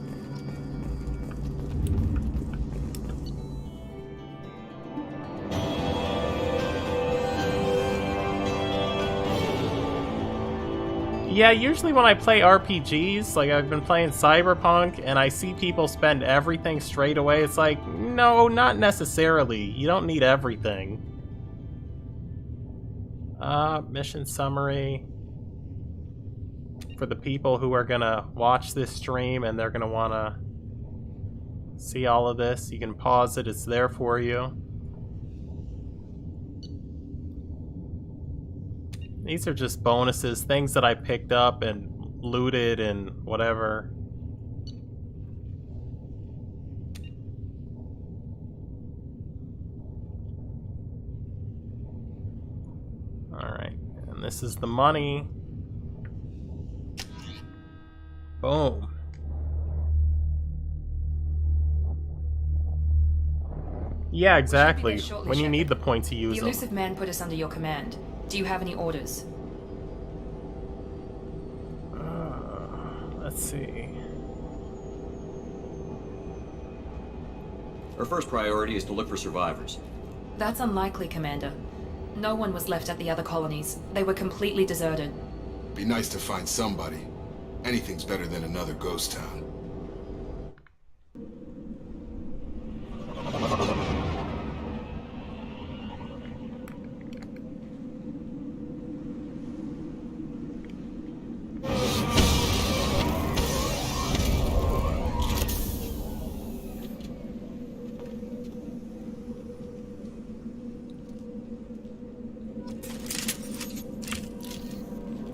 Yeah, usually when I play RPGs, like I've been playing Cyberpunk, and I see people spend everything straight away, it's like, no, not necessarily. You don't need everything. Mission summary. For the people who are gonna watch this stream and they're gonna wanna see all of this, you can pause it, it's there for you. These are just bonuses, things that I picked up and looted and whatever. Alright, and this is the money. Boom. Yeah, exactly. Shortly, When you Shepard. need the points, you use The them. elusive man put us under your command. Do you have any orders? Let's see. Our first priority is to look for survivors. That's unlikely, Commander. No one was left at the other colonies. They were completely deserted. Be nice to find somebody. Anything's better than another ghost town.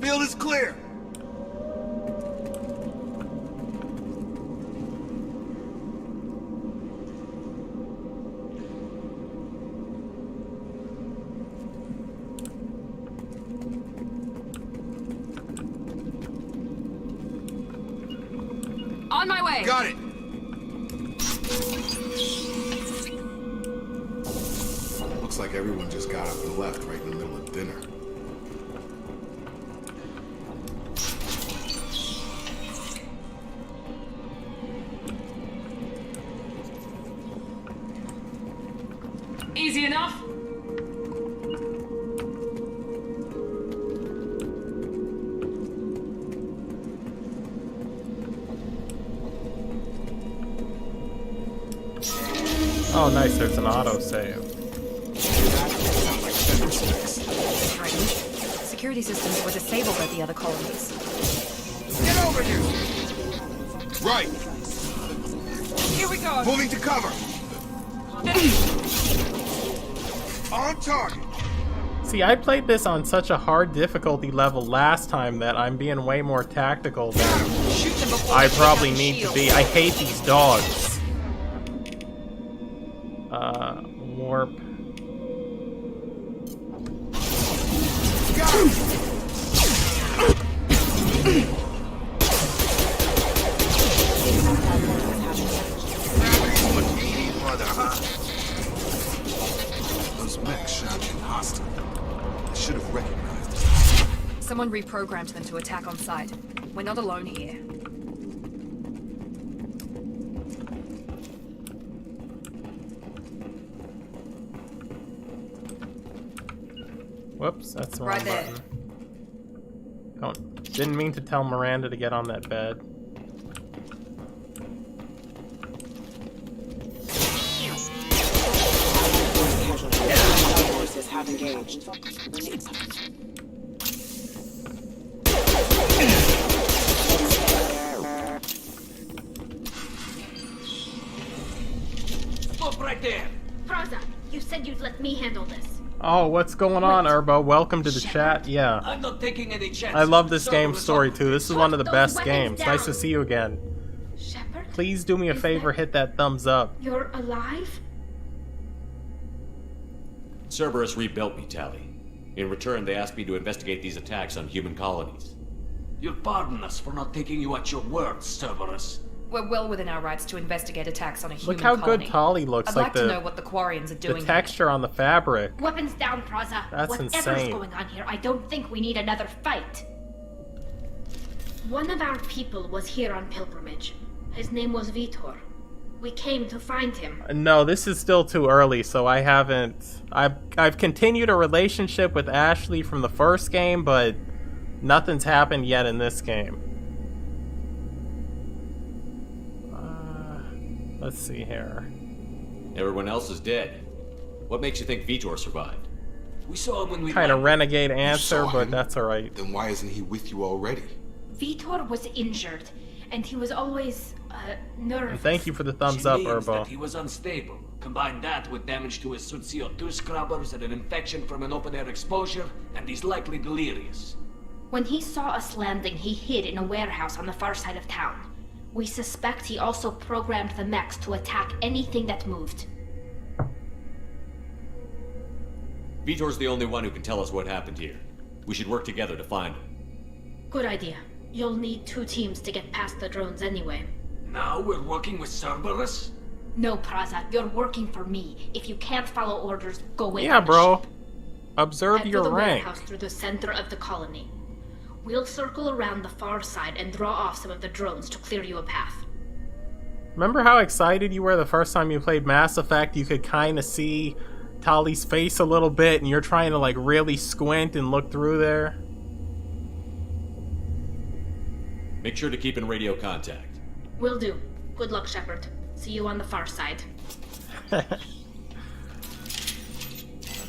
Field is clear. On my way! Got it! Looks like everyone just got up and left right in the middle of dinner. Easy enough? Oh, nice, there's an autosave. Strange. Security systems were disabled at the other colonies. Get over here! Right! Here we go! Moving to cover! On target! See, I played this on such a hard difficulty level last time that I'm being way more tactical than I probably need to be. I hate these dogs. Warp. Those mechs sounded hostile. I should have recognized it. Someone reprogrammed them to attack on sight. We're not alone here. Whoops, that's the wrong Right there. button. Didn't mean to tell Miranda to get on that bed. Forces have engaged. Stop right there! Praza, you said you'd let me handle this. Oh, what's going on, Urbo? Welcome to the chat. Yeah. I'm not taking any chances. I love this So game's story too. This is one of the Put best those weapons games. down. Nice to see you again. Shepard? Please do me a favor, hit that thumbs up. You're alive? Cerberus rebuilt me, Tally. In return, they asked me to investigate these attacks on human colonies. You'll pardon us for not taking you at your word, Cerberus. We're well within our rights to investigate attacks on a human Look how colony. good Tali looks. I'd like like the to know what the Quarians are doing the here. texture on the fabric. Weapons down, Praza. That's Whatever's insane. going on here, I don't think we need another fight. One of our people was here on pilgrimage. His name was Vitor. We came to find him. No, this is still too early, so I haven't. I've continued a relationship with Ashley from the first game, but Nothing's happened yet in this game. Let's see here. Everyone else is dead. What makes you think Vitor survived? We saw him when we Kind of landed. renegade answer, saw but him? that's alright. Then why isn't he with you already? Vitor was injured, and he was always, nervous. And thank you for the thumbs She up, means Urbo. that he was unstable. Combine that with damage to his suit CO2 scrubbers and an infection from an open-air exposure, and he's likely delirious. When he saw us landing, he hid in a warehouse on the far side of town. We suspect he also programmed the mechs to attack anything that moved. Vitor's the only one who can tell us what happened here. We should work together to find him. Good idea. You'll need 2 teams to get past the drones anyway. Now we're working with Cerberus? No, Praza, you're working for me. If you can't follow orders, go away. Yeah, bro. Observe Head your for the rank. warehouse through the center of the colony. We'll circle around the far side and draw off some of the drones to clear you a path. Remember how excited you were the first time you played Mass Effect? You could kind of see Tali's face a little bit, and you're trying to like really squint and look through there. Make sure to keep in radio contact. Will do. Good luck, Shepard. See you on the far side.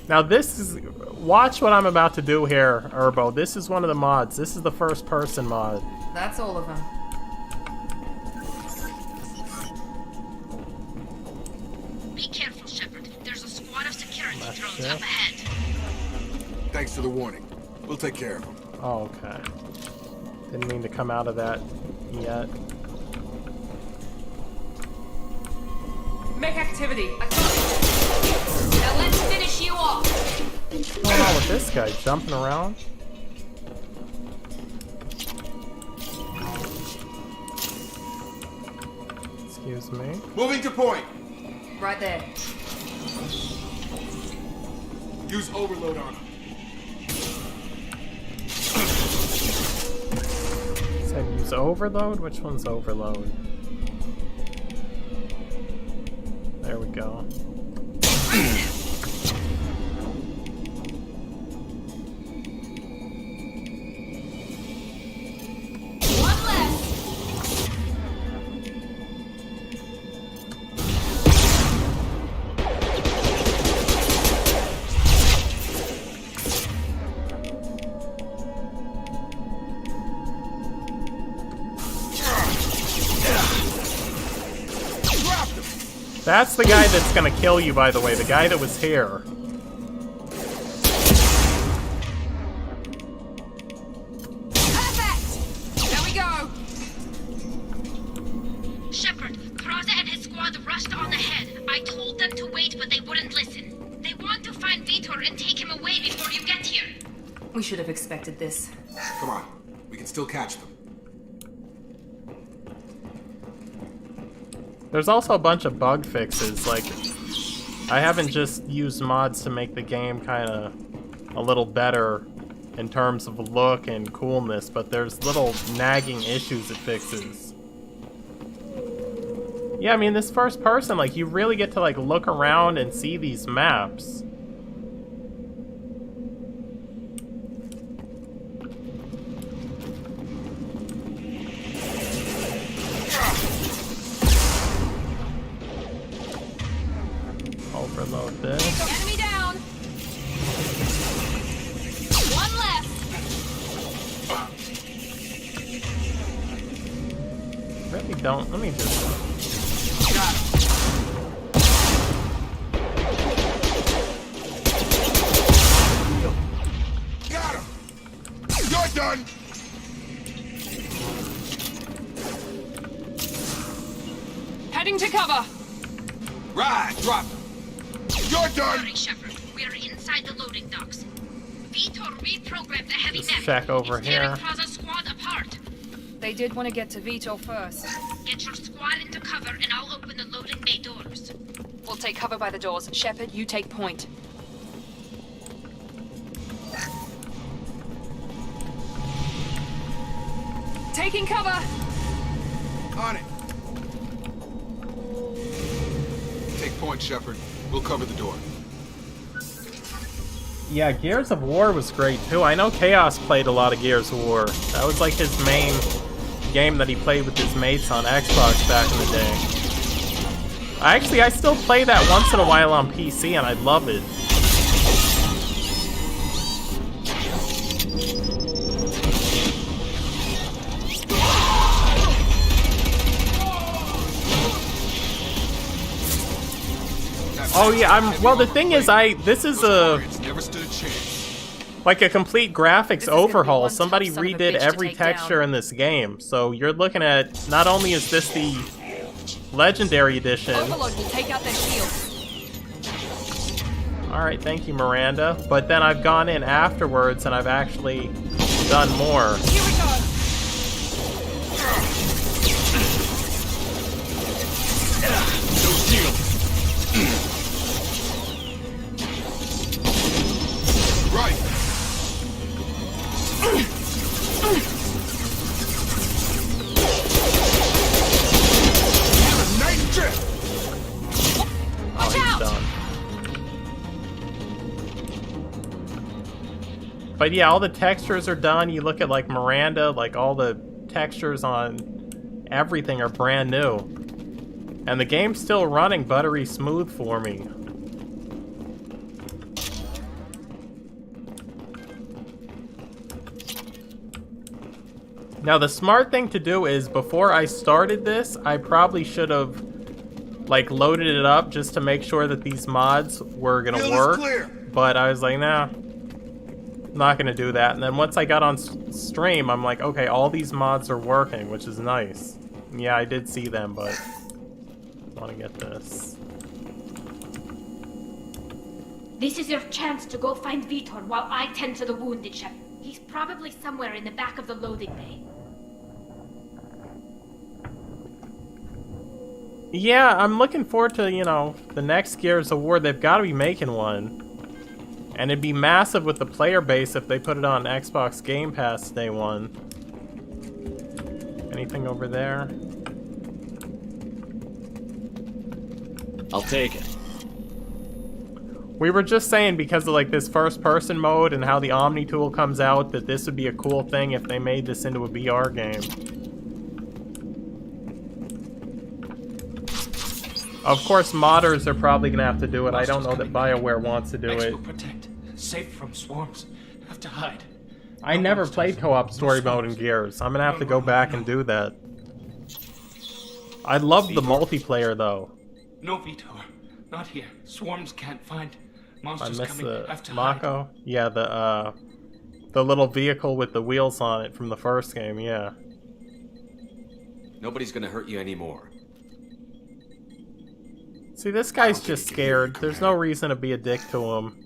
Now this is... Watch what I'm about to do here, Urbo. This is one of the mods. This is the first person mod. That's all of them. Be careful, Shepard. There's a squad of security drones shit. up ahead. Thanks for the warning. We'll take care of him. Oh, okay. Didn't mean to come out of that yet. Make activity. Now let's finish you off. What's going on with this guy? Jumping around? Excuse me. Moving to point. Right there. Use overload on him. Said use overload? Which one's overload? There we go. One less. That's the guy that's gonna kill you, by the way. The guy that was here. Perfect. There we go. Shepard, Praza and his squad rushed on ahead. I told them to wait, but they wouldn't listen. They want to find Vitor and take him away before you get here. We should have expected this. Come on. We can still catch them. There's also a bunch of bug fixes. Like, I haven't just used mods to make the game kind of a little better in terms of look and coolness, but there's little nagging issues it fixes. Yeah, I mean, this first person, like, you really get to, like, look around and see these maps. Overload this. Enemy down. One less. Really don't. Let me just... Got him! You're done! Heading to cover. Right, drop him. You're done! Sorry, Shepard. We're inside the loading docks. Vitor reprogrammed the heavy Just mech. check over It's tearing here. Praza's squad apart. They did want to get to Vitor first. Get your squad into cover and I'll open the loading bay doors. We'll take cover by the doors. Shepard, you take point. Taking cover. On it. Take point, Shepard. We'll cover the door. Yeah, Gears of War was great too. I know Chaos played a lot of Gears of War. That was like his main game that he played with his mates on Xbox back in the day. I still play that once in a while on PC and I love it. Oh yeah, well the thing is this is like a complete graphics overhaul. Somebody redid every texture in this game. So you're looking at, not only is this the Legendary Edition. Overlord will take out their shields. Alright, thank you Miranda. But then I've gone in afterwards and I've actually done more. Here we go. No shield. Right. Nice trip. Oh, he's done. But yeah, all the textures are done. You look at like Miranda, like all the textures on everything are brand new. And the game's still running buttery smooth for me. Now the smart thing to do is, before I started this, I probably should have like loaded it up just to make sure that these mods were gonna work. But I was like, nah, I'm not gonna do that. And then once I got on stream, I'm like, okay, all these mods are working, which is nice. Yeah, I did see them, but I want to get this. This is your chance to go find Vitor while I tend to the wounded ship. He's probably somewhere in the back of the loading bay. Yeah, I'm looking forward to, you know, the next Gears of War. They've got to be making one. And it'd be massive with the player base if they put it on Xbox Game Pass day one. Anything over there? I'll take it. We were just saying, because of like this first person mode and how the Omni tool comes out, that this would be a cool thing if they made this into a VR game. Of course, modders are probably gonna have to do it. I don't know that BioWare wants to do it. Protect. Safe from swarms. Have to hide. I never played co-op story mode in Gears. I'm gonna have to go back and do that. I love the multiplayer though. No, Vitor. Not here. Swarms can't find. Monsters I miss coming. the Have to Mako. hide. Yeah, the little vehicle with the wheels on it from the first game. Yeah. Nobody's gonna hurt you anymore. See, this guy's just scared. There's no reason to be a dick to him.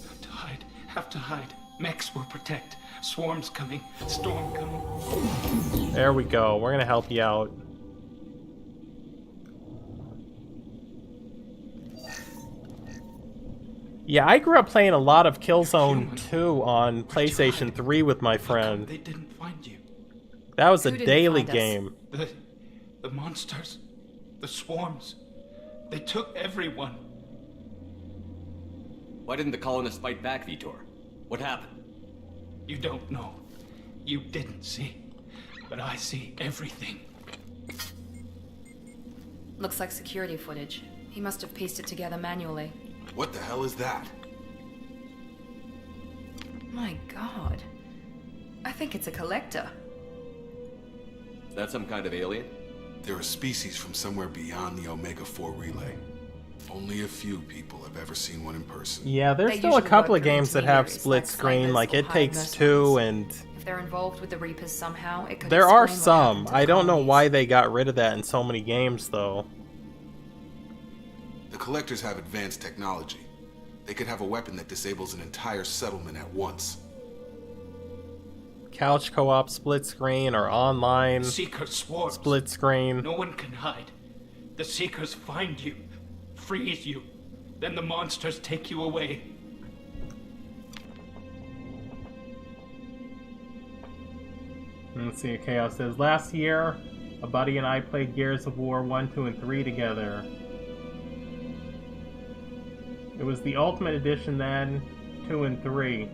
Have to hide. Have to hide. Mechs will protect. Swarms coming. Storm coming. There we go. We're gonna help you out. Yeah, I grew up playing a lot of Killzone 2 on PlayStation 3 with my friend. They didn't find you. That was a Who didn't daily find us? game. The monsters. The swarms. They took everyone. Why didn't the colonists fight back, Vitor? What happened? You don't know. You didn't see. But I see everything. Looks like security footage. He must have pieced it together manually. What the hell is that? My god. I think it's a collector. Is that some kind of alien? They're a species from somewhere beyond the Omega-4 relay. Only a few people have ever seen one in person. Yeah, there's They still a usually couple work of through games that have intermediaries, split like screen, snipers like or It hired Takes Two, and If they're involved with the Reapers somehow, it could there are explain what some. happened to I don't know colonies. why they got rid of that in so many games, though. The Collectors have advanced technology. They could have a weapon that disables an entire settlement at once. Couch co-op split screen or online Seekers swarms. split screen. No one can hide. The Seekers find you, freeze you, then the monsters take you away. Let's see what Chaos says. Last year, a buddy and I played Gears of War 1, 2, and 3 together. It was the Ultimate Edition then, 2 and 3.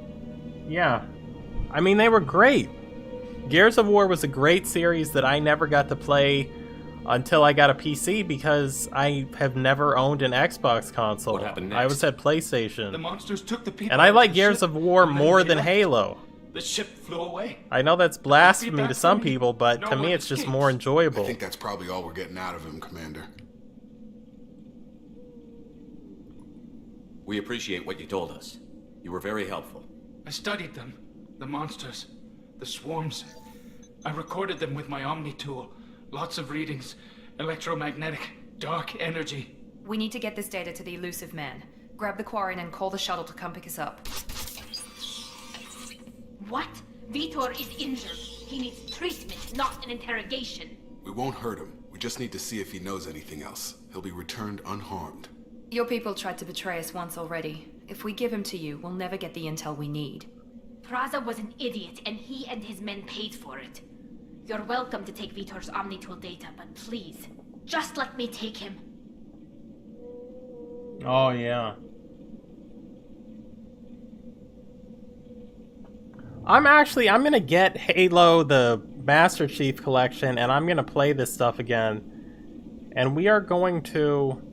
Yeah. I mean, they were great. Gears of War was a great series that I never got to play until I got a PC because I have never owned an Xbox console. What happened next? I was at PlayStation. The monsters took the people. And I out like of the Gears ship, of War and then more they than left. Halo. The ship flew away. I know that's blasphemy to some people, but No to me one it's just escapes. more enjoyable. I think that's probably all we're getting out of him, Commander. We appreciate what you told us. You were very helpful. I studied them. The monsters. The swarms. I recorded them with my Omni tool. Lots of readings. Electromagnetic. Dark energy. We need to get this data to the elusive man. Grab the Quarian and call the shuttle to come pick us up. What? Vitor is injured. He needs treatment, not an interrogation. We won't hurt him. We just need to see if he knows anything else. He'll be returned unharmed. Your people tried to betray us once already. If we give him to you, we'll never get the intel we need. Praza was an idiot, and he and his men paid for it. You're welcome to take Vitor's Omnitool data, but please, just let me take him. Oh, yeah. I'm gonna get Halo, the Master Chief Collection, and I'm gonna play this stuff again. And we are going to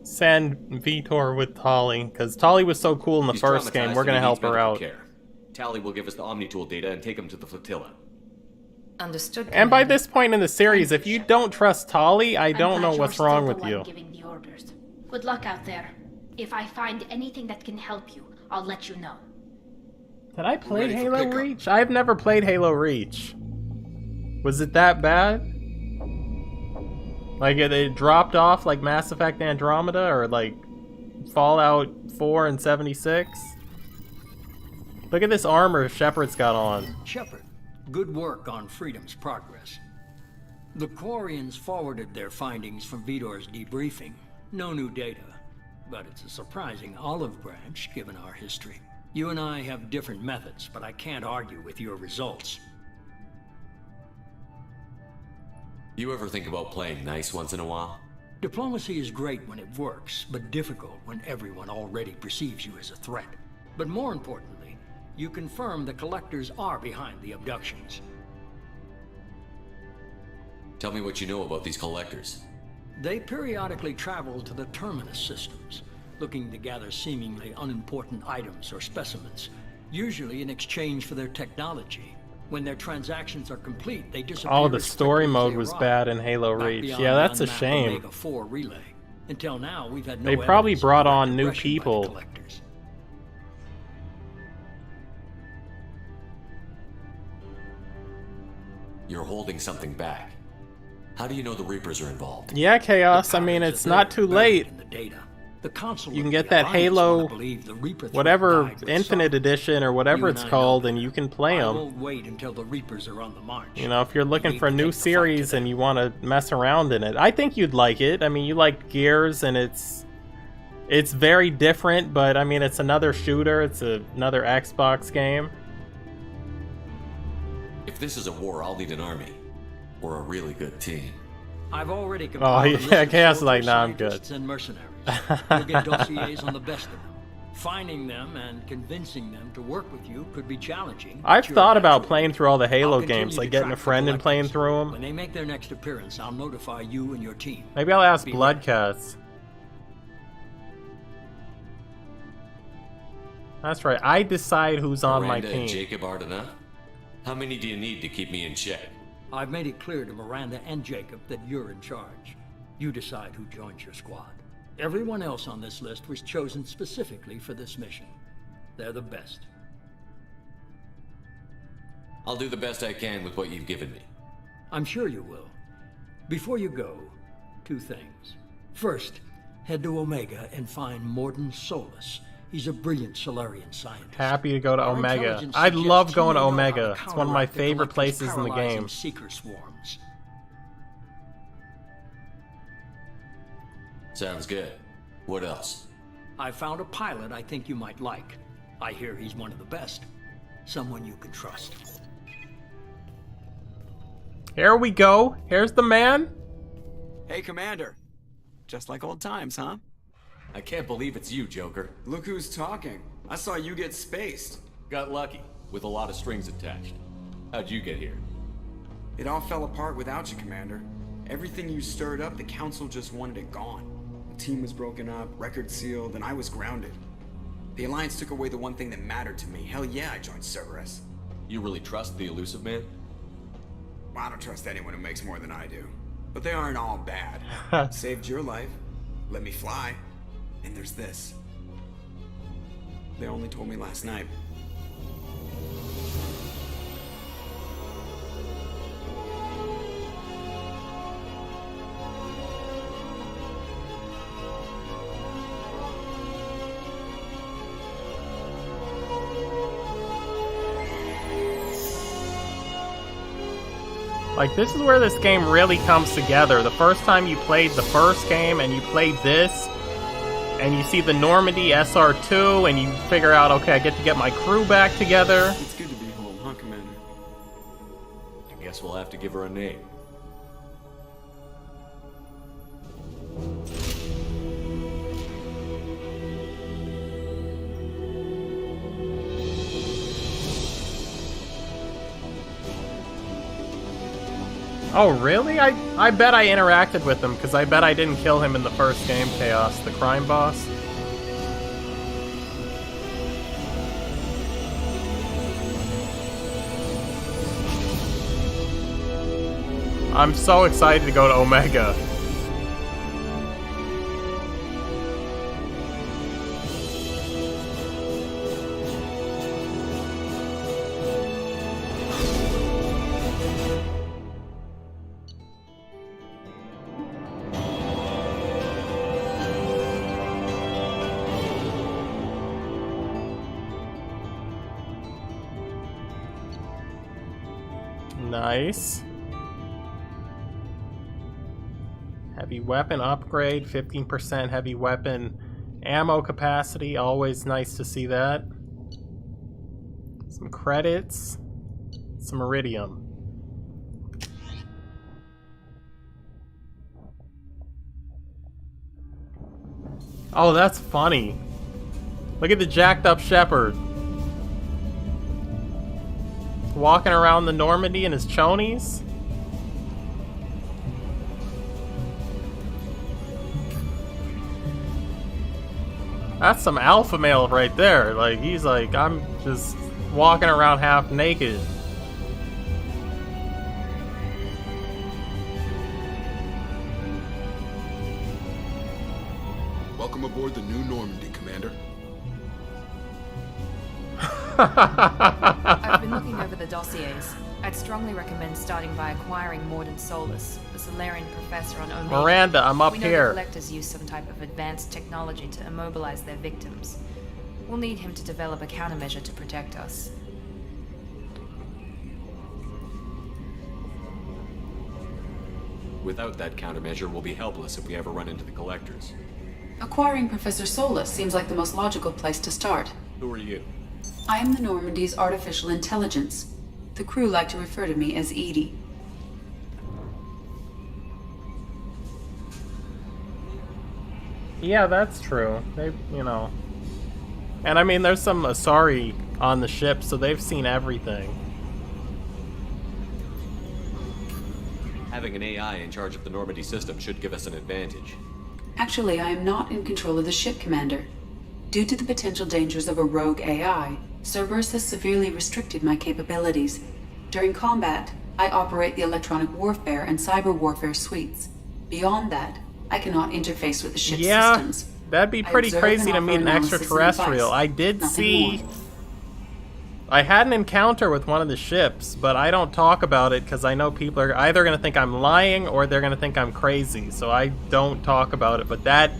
send Vitor with Tali, because Tali was so cool in the He's first game, traumatized we're and gonna he help needs her medical out. care. Tali will give us the Omnitool data and take him to the flotilla. Understood. And by this point in the series, if you don't trust Tali, I I'm don't glad know you're what's still wrong the with one you. giving the orders. Good luck out there. If I find anything that can help you, I'll let you know. Did I play ready for Halo pickup. Reach? I've never played Halo Reach. Was it that bad? Like it dropped off like Mass Effect Andromeda or like Fallout 4 and 76? Look at this armor Shepard's got on. Shepard, good work on Freedom's progress. The Quarians forwarded their findings from Vitor's debriefing. No new data, but it's a surprising olive branch given our history. You and I have different methods, but I can't argue with your results. You ever think about playing nice once in a while? Diplomacy is great when it works, but difficult when everyone already perceives you as a threat. But more importantly, you confirm the Collectors are behind the abductions. Tell me what you know about these collectors. They periodically travel to the Terminus systems, looking to gather seemingly unimportant items or specimens, usually in exchange for their technology. When their transactions are complete, they disappear. Oh, the as story quickly as mode they was arrive, bad in Halo back Reach. beyond Yeah, the that's a unmapped shame. Omega-4 relay. Until now, we've had no They probably evidence of brought direct on new aggression by the people. Collectors. You're holding something back. How do you know the Reapers are involved? Yeah, Chaos, I mean, it's not too late. In the data. The Council You of can the get that Alliance Halo, wanna believe the Reaper threat whatever, died with Infinite Sark. Edition or whatever You and it's I know called, that. and you can play I them. won't wait until the Reapers are on the march. You know, if you're looking We for a need to new take the fight series and you want to mess around in it, I think you'd like it. I mean, you like Gears, and it's very different, but I mean, it's another shooter. It's another Xbox game. If this is a war, I'll lead an army. We're a really good team. I've already compiled a list yeah, of Chaos is like, soldiers, nah, I'm good. scientists, and mercenaries. You'll get dossiers on the best of them. Finding them and convincing them to work with you could be challenging. but I've you're thought a about natural. playing through all the Halo I'll continue games, like to getting a track the friend and playing collectors. through them. When they make their next appearance, I'll notify you and your team. Maybe I'll ask Be Bloodcats. That's right. I decide who's on my Miranda and team. Jacob aren't enough? How many do you need to keep me in check? I've made it clear to Miranda and Jacob that you're in charge. You decide who joins your squad. Everyone else on this list was chosen specifically for this mission. They're the best. I'll do the best I can with what you've given me. I'm sure you will. Before you go, 2 things. First, head to Omega and find Morden Solus. He's a brilliant Solarian scientist. Happy to go to Our Omega. intelligence I suggests love he going may to know how Omega. It's one of my counteract the favorite Collector's places in the paralyzing game. Seeker swarms. Sounds good. What else? I found a pilot I think you might like. I hear he's one of the best. Someone you can trust. Here we go. Here's the man. Hey, Commander. Just like old times, huh? I can't believe it's you, Joker. Look who's talking. I saw you get spaced. Got lucky, with a lot of strings attached. How'd you get here? It all fell apart without you, Commander. Everything you stirred up, the Council just wanted it gone. The team was broken up, records sealed, and I was grounded. The Alliance took away the one thing that mattered to me. Hell yeah, I joined Cerberus. You really trust the Illusive Man? Well, I don't trust anyone who makes more than I do. But they aren't all bad. Saved your life, let me fly, and there's this. They only told me last night. Like, this is where this game really comes together. The first time you played the first game and you played this, and you see the Normandy SR2, and you figure out, okay, I get to get my crew back together. It's good to be home, huh, Commander? I guess we'll have to give her a name. Oh, really? I bet I interacted with him, because I bet I didn't kill him in the first game, Chaos, the crime boss. I'm so excited to go to Omega. Nice. Heavy weapon upgrade, 15% heavy weapon ammo capacity, always nice to see that. Some credits, some iridium. Oh, that's funny. Look at the jacked up Shepard. Walking around the Normandy in his chonies. That's some alpha male right there. Like, he's like, I'm just walking around half naked. Welcome aboard the new Normandy, Commander. I've been looking over the dossiers. I'd strongly recommend starting by acquiring Mordin Solus, the Solarian professor on Omega. Miranda, I'm up we know here. The Collectors use some type of advanced technology to immobilize their victims. We'll need him to develop a countermeasure to protect us. Without that countermeasure, we'll be helpless if we ever run into the Collectors. Acquiring Professor Solus seems like the most logical place to start. Who are you? I am the Normandy's artificial intelligence. The crew like to refer to me as Edie. Yeah, that's true. They, you know. And I mean, there's some Asari on the ship, so they've seen everything. Having an AI in charge of the Normandy system should give us an advantage. Actually, I am not in control of the ship, Commander. Due to the potential dangers of a rogue AI, Cerberus has severely restricted my capabilities. During combat, I operate the electronic warfare and cyber warfare suites. Beyond that, I cannot interface with the ship's systems. That'd be pretty crazy to meet an extraterrestrial. I did see... I had an encounter with one of the ships, but I don't talk about it because I know people are either going to think I'm lying or they're going to think I'm crazy, so I don't talk about it. But that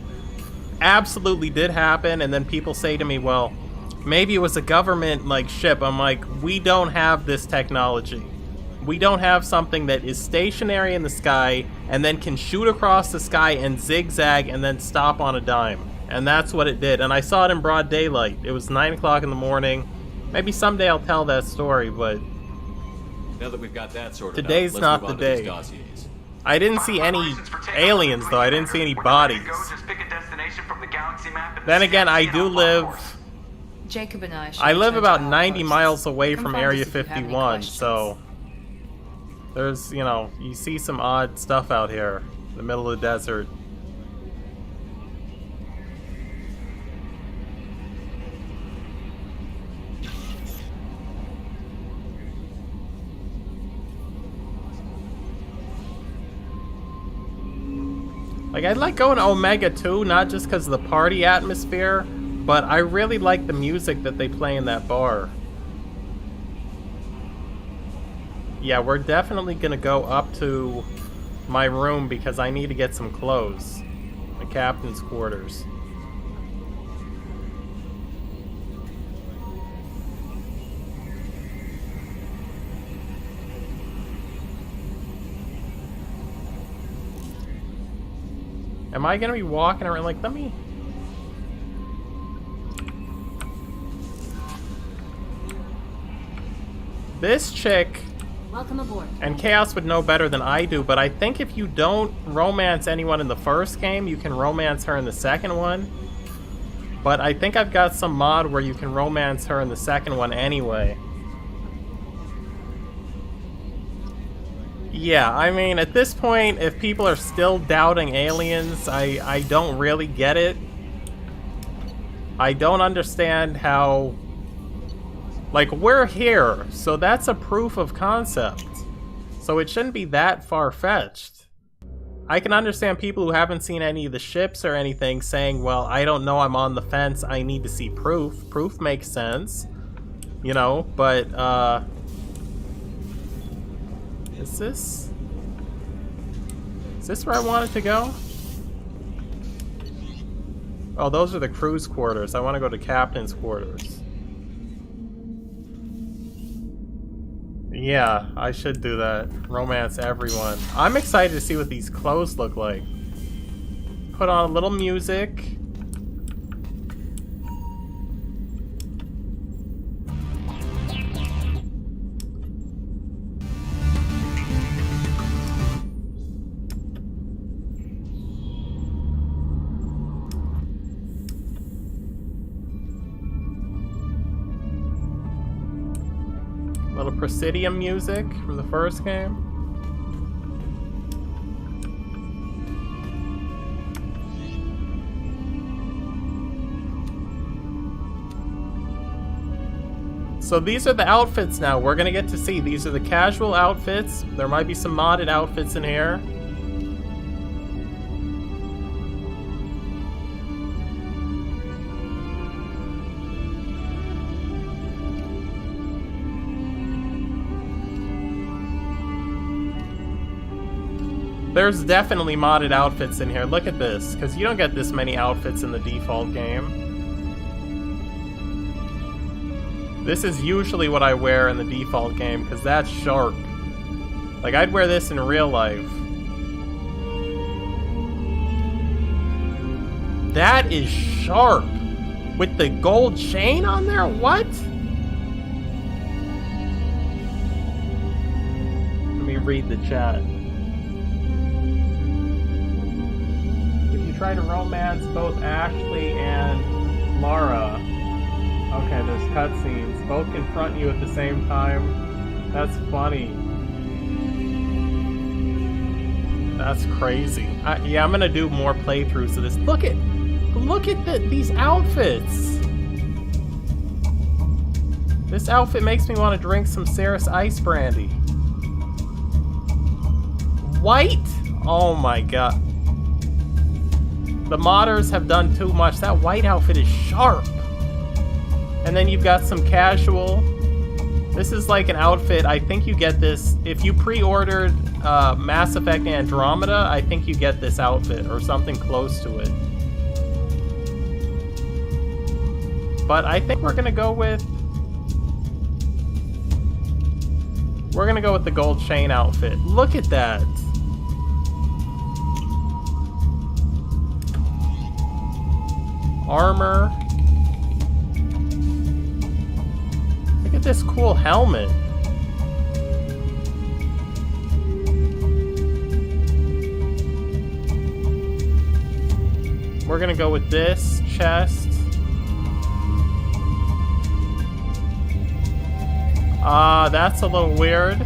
absolutely did happen, and then people say to me, well, maybe it was a government like ship. I'm like, we don't have this technology. We don't have something that is stationary in the sky and then can shoot across the sky and zigzag and then stop on a dime. And that's what it did. And I saw it in broad daylight. It was 9 o'clock in the morning. Maybe someday I'll tell that story, but now that we've got that sorted today's out, not let's the move on to day. these dossiers. I didn't see any aliens, though. I didn't see any bodies. Then again, I do live... Jacob and I live about 90 miles away from Area 51, so... There's, you know, you see some odd stuff out here in the middle of the desert. Like, I'd like going to Omega too, not just because of the party atmosphere, but I really like the music that they play in that bar. Yeah, we're definitely gonna go up to my room because I need to get some clothes. The captain's quarters. Am I gonna be walking around like, let me... This chick... Welcome aboard. And Chaos would know better than I do, but I think if you don't romance anyone in the first game, you can romance her in the second one. But I think I've got some mod where you can romance her in the second one anyway. Yeah, I mean, at this point, if people are still doubting aliens, I don't really get it. I don't understand how... Like, we're here, so that's a proof of concept. So it shouldn't be that far-fetched. I can understand people who haven't seen any of the ships or anything saying, well, I don't know, I'm on the fence, I need to see proof. Proof makes sense. You know, but, Is this where I wanted to go? Oh, those are the crew's quarters. I want to go to captain's quarters. Yeah, I should do that. Romance everyone. I'm excited to see what these clothes look like. Put on a little music. Little Presidium music from the first game. So these are the outfits now. We're gonna get to see. These are the casual outfits. There might be some modded outfits in here. There's definitely modded outfits in here. Look at this, because you don't get this many outfits in the default game. This is usually what I wear in the default game, because that's sharp. Like, I'd wear this in real life. That is sharp! With the gold chain on there? What? Let me read the chat. Try to romance both Ashley and Lara. Okay, there's cutscenes. Both confront you at the same time. That's funny. That's crazy. Yeah, I'm gonna do more playthroughs of this. Look at these outfits. This outfit makes me want to drink some Ceres Ice Brandy. White? Oh my god. The modders have done too much. That white outfit is sharp. And then you've got some casual. This is like an outfit. I think you get this if you pre-ordered Mass Effect Andromeda. I think you get this outfit or something close to it. But I think we're gonna go with the gold chain outfit. Look at that. Armor. Look at this cool helmet. We're gonna go with this chest. That's a little weird.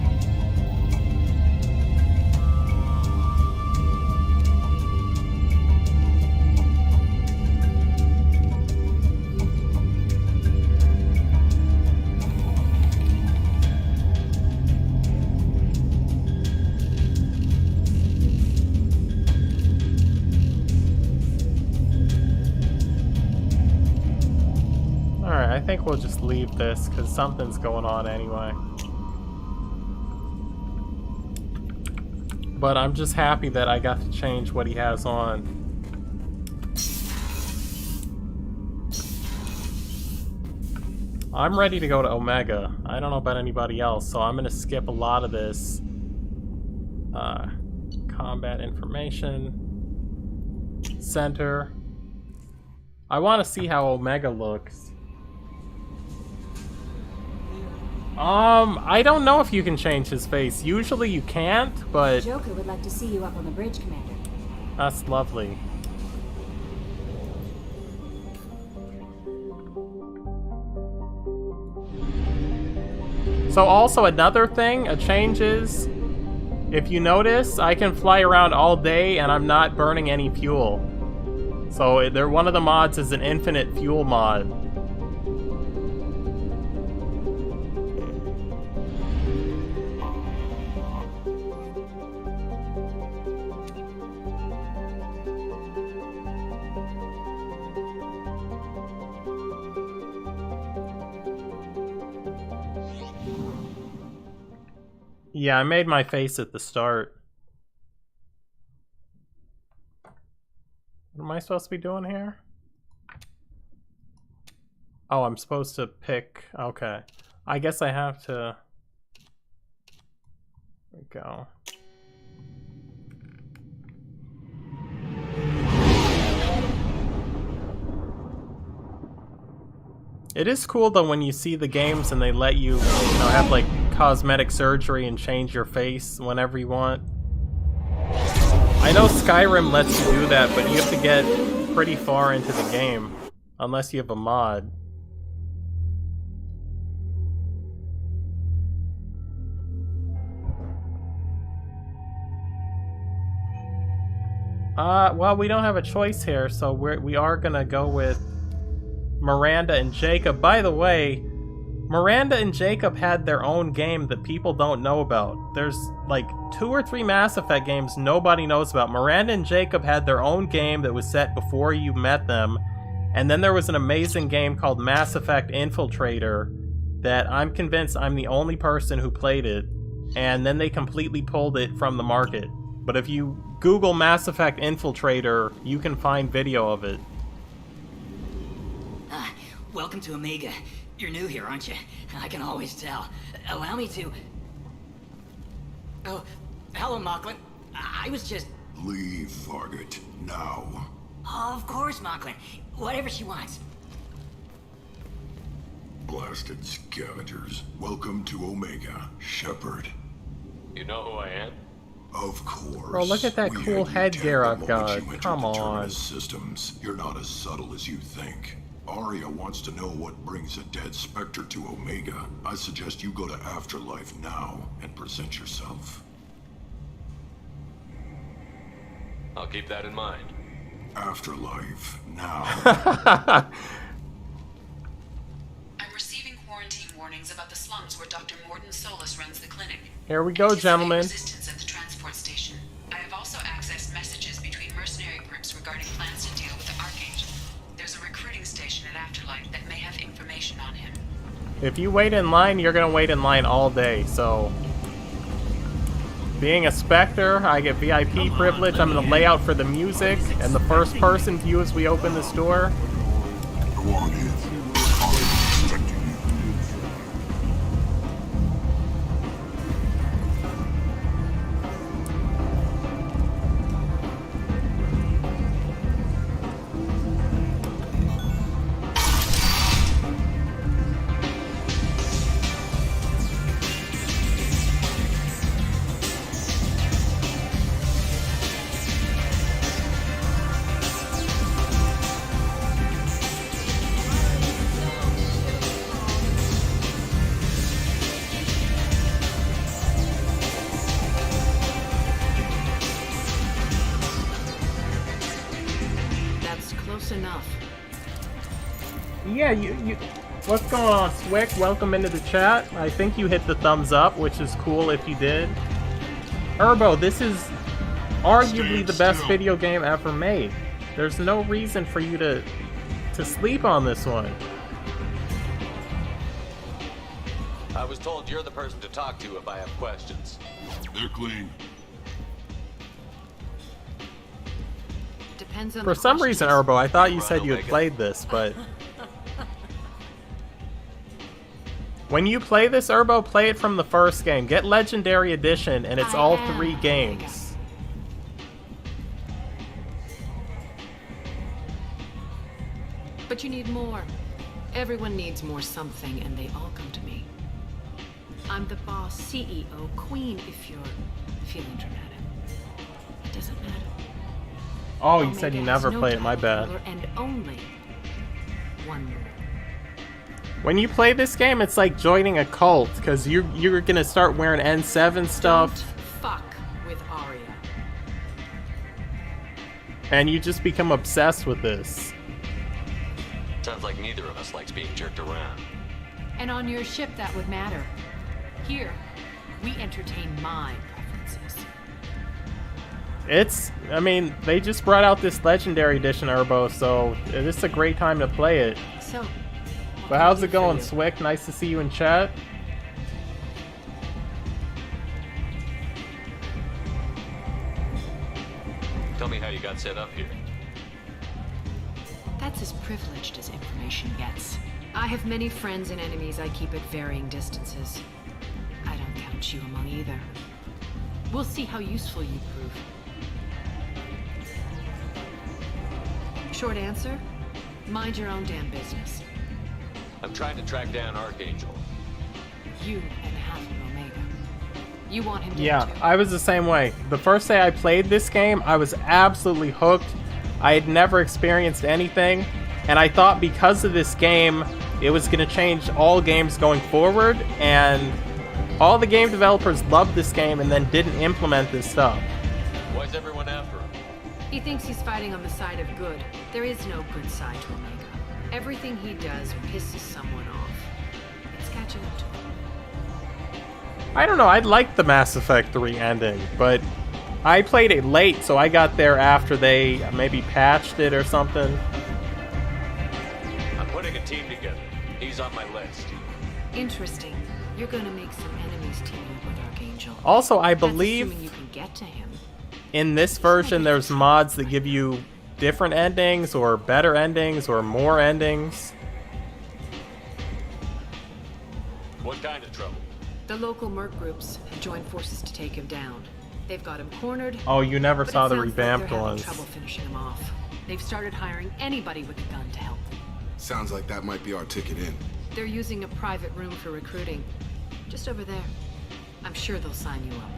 Alright, I think we'll just leave this because something's going on anyway. But I'm just happy that I got to change what he has on. I'm ready to go to Omega. I don't know about anybody else, so I'm gonna skip a lot of this. Combat information. Center. I want to see how Omega looks. I don't know if you can change his face. Usually you can't, but... Joker would like to see you up on the bridge, Commander. That's lovely. So also another thing, a change is, if you notice, I can fly around all day and I'm not burning any fuel. So one of the mods is an infinite fuel mod. Yeah, I made my face at the start. What am I supposed to be doing here? Oh, I'm supposed to pick... Okay. I guess I have to... There we go. It is cool though when you see the games and they let you, have like cosmetic surgery and change your face whenever you want. I know Skyrim lets you do that, but you have to get pretty far into the game unless you have a mod. Well, we don't have a choice here, so we are gonna go with Miranda and Jacob. By the way, Miranda and Jacob had their own game that people don't know about. There's like 2 or 3 Mass Effect games nobody knows about. Miranda and Jacob had their own game that was set before you met them. And then there was an amazing game called Mass Effect Infiltrator that I'm convinced I'm the only person who played it. And then they completely pulled it from the market. But if you Google Mass Effect Infiltrator, you can find video of it. Welcome to Omega. You're new here, aren't you? I can always tell. Allow me to... Oh, hello, Mocklin. I was just... Leave, Fargate, now. Oh, of course, Mocklin. Whatever she wants. Blasted scavengers. Welcome to Omega, Shepard. You know who I am? Of course. Bro, look at that cool headgear I've got. Come on. Systems. You're not as subtle as you think. Aria wants to know what brings a dead Spectre to Omega. I suggest you go to Afterlife now and present yourself. I'll keep that in mind. Afterlife now. I'm receiving quarantine warnings about the slums where Dr. Mordin Solus runs the clinic. Here we go, gentlemen. Resistance at the transport station. I have also accessed messages between mercenary groups regarding plans to deal with the Archangel. There's a recruiting station at Afterlife that may have information on him. If you wait in line, you're gonna wait in line all day, so... Being a Spectre, I get VIP privilege. I'm gonna lay out for the music and the first person view as we open this door. Go on in. Yeah, you what's going on, Swick? Welcome into the chat. I think you hit the thumbs up, which is cool if you did. Urbo, this is arguably the best video game ever made. There's no reason for you to sleep on this one. I was told you're the person to talk to if I have questions. They're clean. Depends on For the some reason, questions. Urbo, I thought you said you had played this, but... When you play this, Urbo, play it from the first game. Get Legendary Edition, and it's all 3 games. But you need more. Everyone needs more something, and they all come to me. I'm the boss, CEO, queen, if you're feeling dramatic. It doesn't matter. Oh, you said you never played it, my bad. And only one rule. When you play this game, it's like joining a cult, because you're gonna start wearing N7 stuff. Don't fuck with Arya. And you just become obsessed with this. Sounds like neither of us likes being jerked around. And on your ship, that would matter. Here, we entertain my preferences. I mean, they just brought out this Legendary Edition, Urbo, so this is a great time to play it. So, but how's it going, Swick? Nice to see you in chat. Tell me how you got set up here. That's as privileged as information gets. I have many friends and enemies I keep at varying distances. I don't count you among either. We'll see how useful you prove. Short answer? Mind your own damn business. I'm trying to track down Archangel. You and half of Omega. You want him dead Yeah, too? I was the same way. The first day I played this game, I was absolutely hooked. I had never experienced anything, and I thought because of this game, it was going to change all games going forward, and all the game developers loved this game and then didn't implement this stuff. Why's everyone after him? He thinks he's fighting on the side of good. There is no good side to Omega. Everything he does pisses someone off. It's catching up to him. I don't know, I liked the Mass Effect 3 ending, but I played it late, so I got there after they maybe patched it or something. I'm putting a team together. He's on my list. Interesting. You're gonna make some enemies team up with Archangel. Also, I That's believe assuming you can get to him. in this version there's mods that give you different endings or better endings or more endings. What kind of trouble? The local merc groups have joined forces to take him down. They've got him cornered. Oh, you never but saw it the sounds like revamped they're having ones. trouble finishing him off. They've started hiring anybody with a gun to help them. Sounds like that might be our ticket in. They're using a private room for recruiting. Just over there. I'm sure they'll sign you up.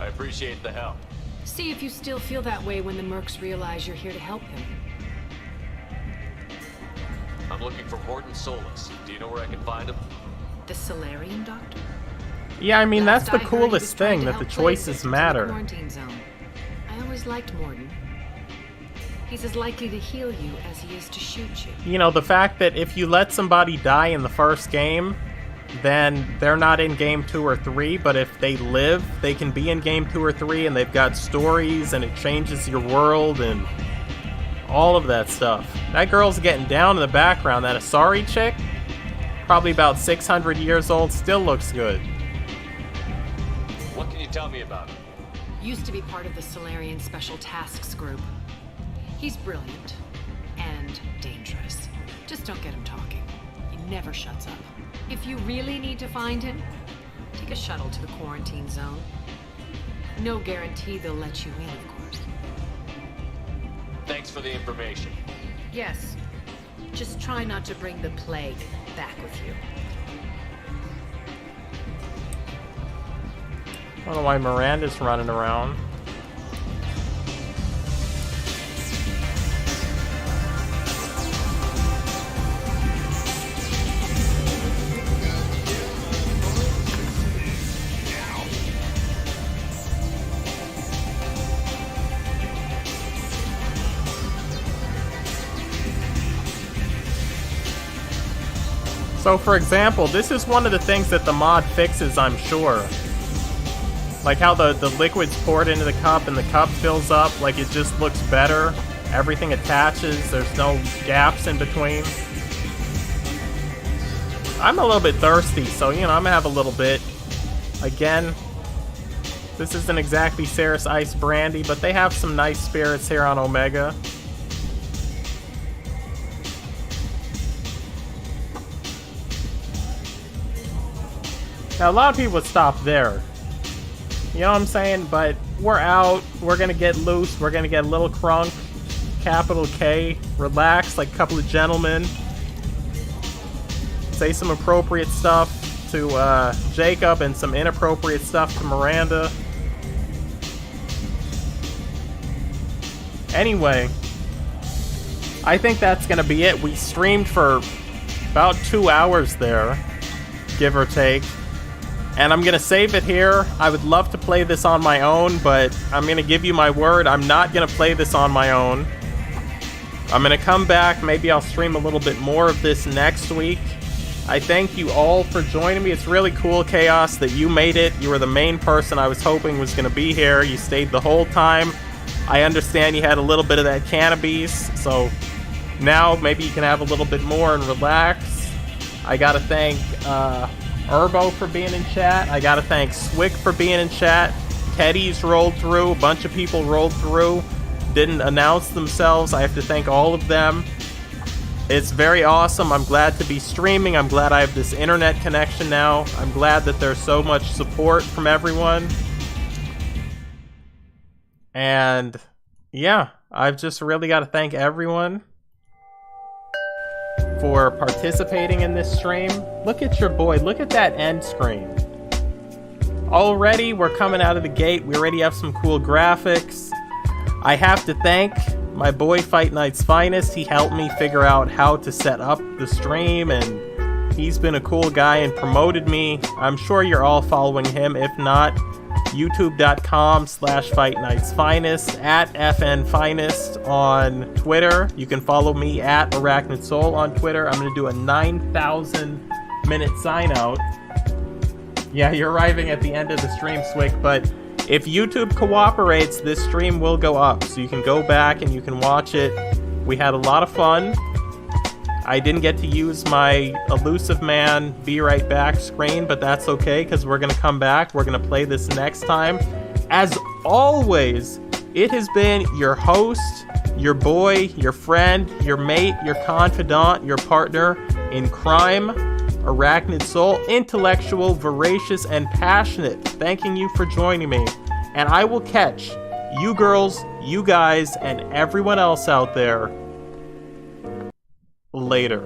I appreciate the help. See if you still feel that way when the mercs realize you're here to help him. I'm looking for Morton Solus. Do you know where I can find him? The Solarian doctor? Yeah, I mean, that's Last the I heard, he was coolest trying thing, to that the help choices victims in the matter. Quarantine zone. I always liked Morton. He's as likely to heal you as he is to shoot you. You know, the fact that if you let somebody die in the first game, then they're not in game 2 or 3, but if they live, they can be in game 2 or 3, and they've got stories, and it changes your world, and all of that stuff. That girl's getting down in the background. That Asari chick, probably about 600 years old, still looks good. What can you tell me about him? Used to be part of the Solarian Special Tasks Group. He's brilliant and dangerous. Just don't get him talking. He never shuts up. If you really need to find him, take a shuttle to the quarantine zone. No guarantee they'll let you in, of course. Thanks for the information. Yes. Just try not to bring the plague back with you. I don't know why Miranda's running around. So for example, this is one of the things that the mod fixes, I'm sure. Like how the liquid's poured into the cup and the cup fills up, like it just looks better. Everything attaches, there's no gaps in between. I'm a little bit thirsty, so you know, I'm gonna have a little bit. Again, this isn't exactly Ceres Ice Brandy, but they have some nice spirits here on Omega. Now, a lot of people would stop there. You know what I'm saying? But we're out. We're gonna get loose. We're gonna get a little crunk. Capital K. Relax like a couple of gentlemen. Say some appropriate stuff to Jacob and some inappropriate stuff to Miranda. Anyway, I think that's gonna be it. We streamed for about 2 hours there, give or take. And I'm gonna save it here. I would love to play this on my own, but I'm gonna give you my word, I'm not gonna play this on my own. I'm gonna come back, maybe I'll stream a little bit more of this next week. I thank you all for joining me. It's really cool, Chaos, that you made it. You were the main person I was hoping was gonna be here. You stayed the whole time. I understand you had a little bit of that cannabis, so now maybe you can have a little bit more and relax. I gotta thank Urbo for being in chat. I gotta thank Swick for being in chat. Teddy's rolled through. A bunch of people rolled through. Didn't announce themselves. I have to thank all of them. It's very awesome. I'm glad to be streaming. I'm glad I have this internet connection now. I'm glad that there's so much support from everyone. And yeah, I've just really got to thank everyone for participating in this stream. Look at your boy. Look at that end screen. Already, we're coming out of the gate. We already have some cool graphics. I have to thank my boy Fight Night's Finest. He helped me figure out how to set up the stream, and he's been a cool guy and promoted me. I'm sure you're all following him. If not, youtube.com/FightNightsFinest, at FNFinest on Twitter. You can follow me at Arachnid Soul on Twitter. I'm going to do a 9,000 minute sign out. Yeah, you're arriving at the end of the stream, Swick, but if YouTube cooperates, this stream will go up, so you can go back and you can watch it. We had a lot of fun. I didn't get to use my Elusive Man Be Right Back screen, but that's okay, because we're going to come back. We're going to play this next time. As always, it has been your host, your boy, your friend, your mate, your confidant, your partner in crime, Arachnid Soul, intellectual, voracious, and passionate, thanking you for joining me. And I will catch you girls, you guys, and everyone else out there later.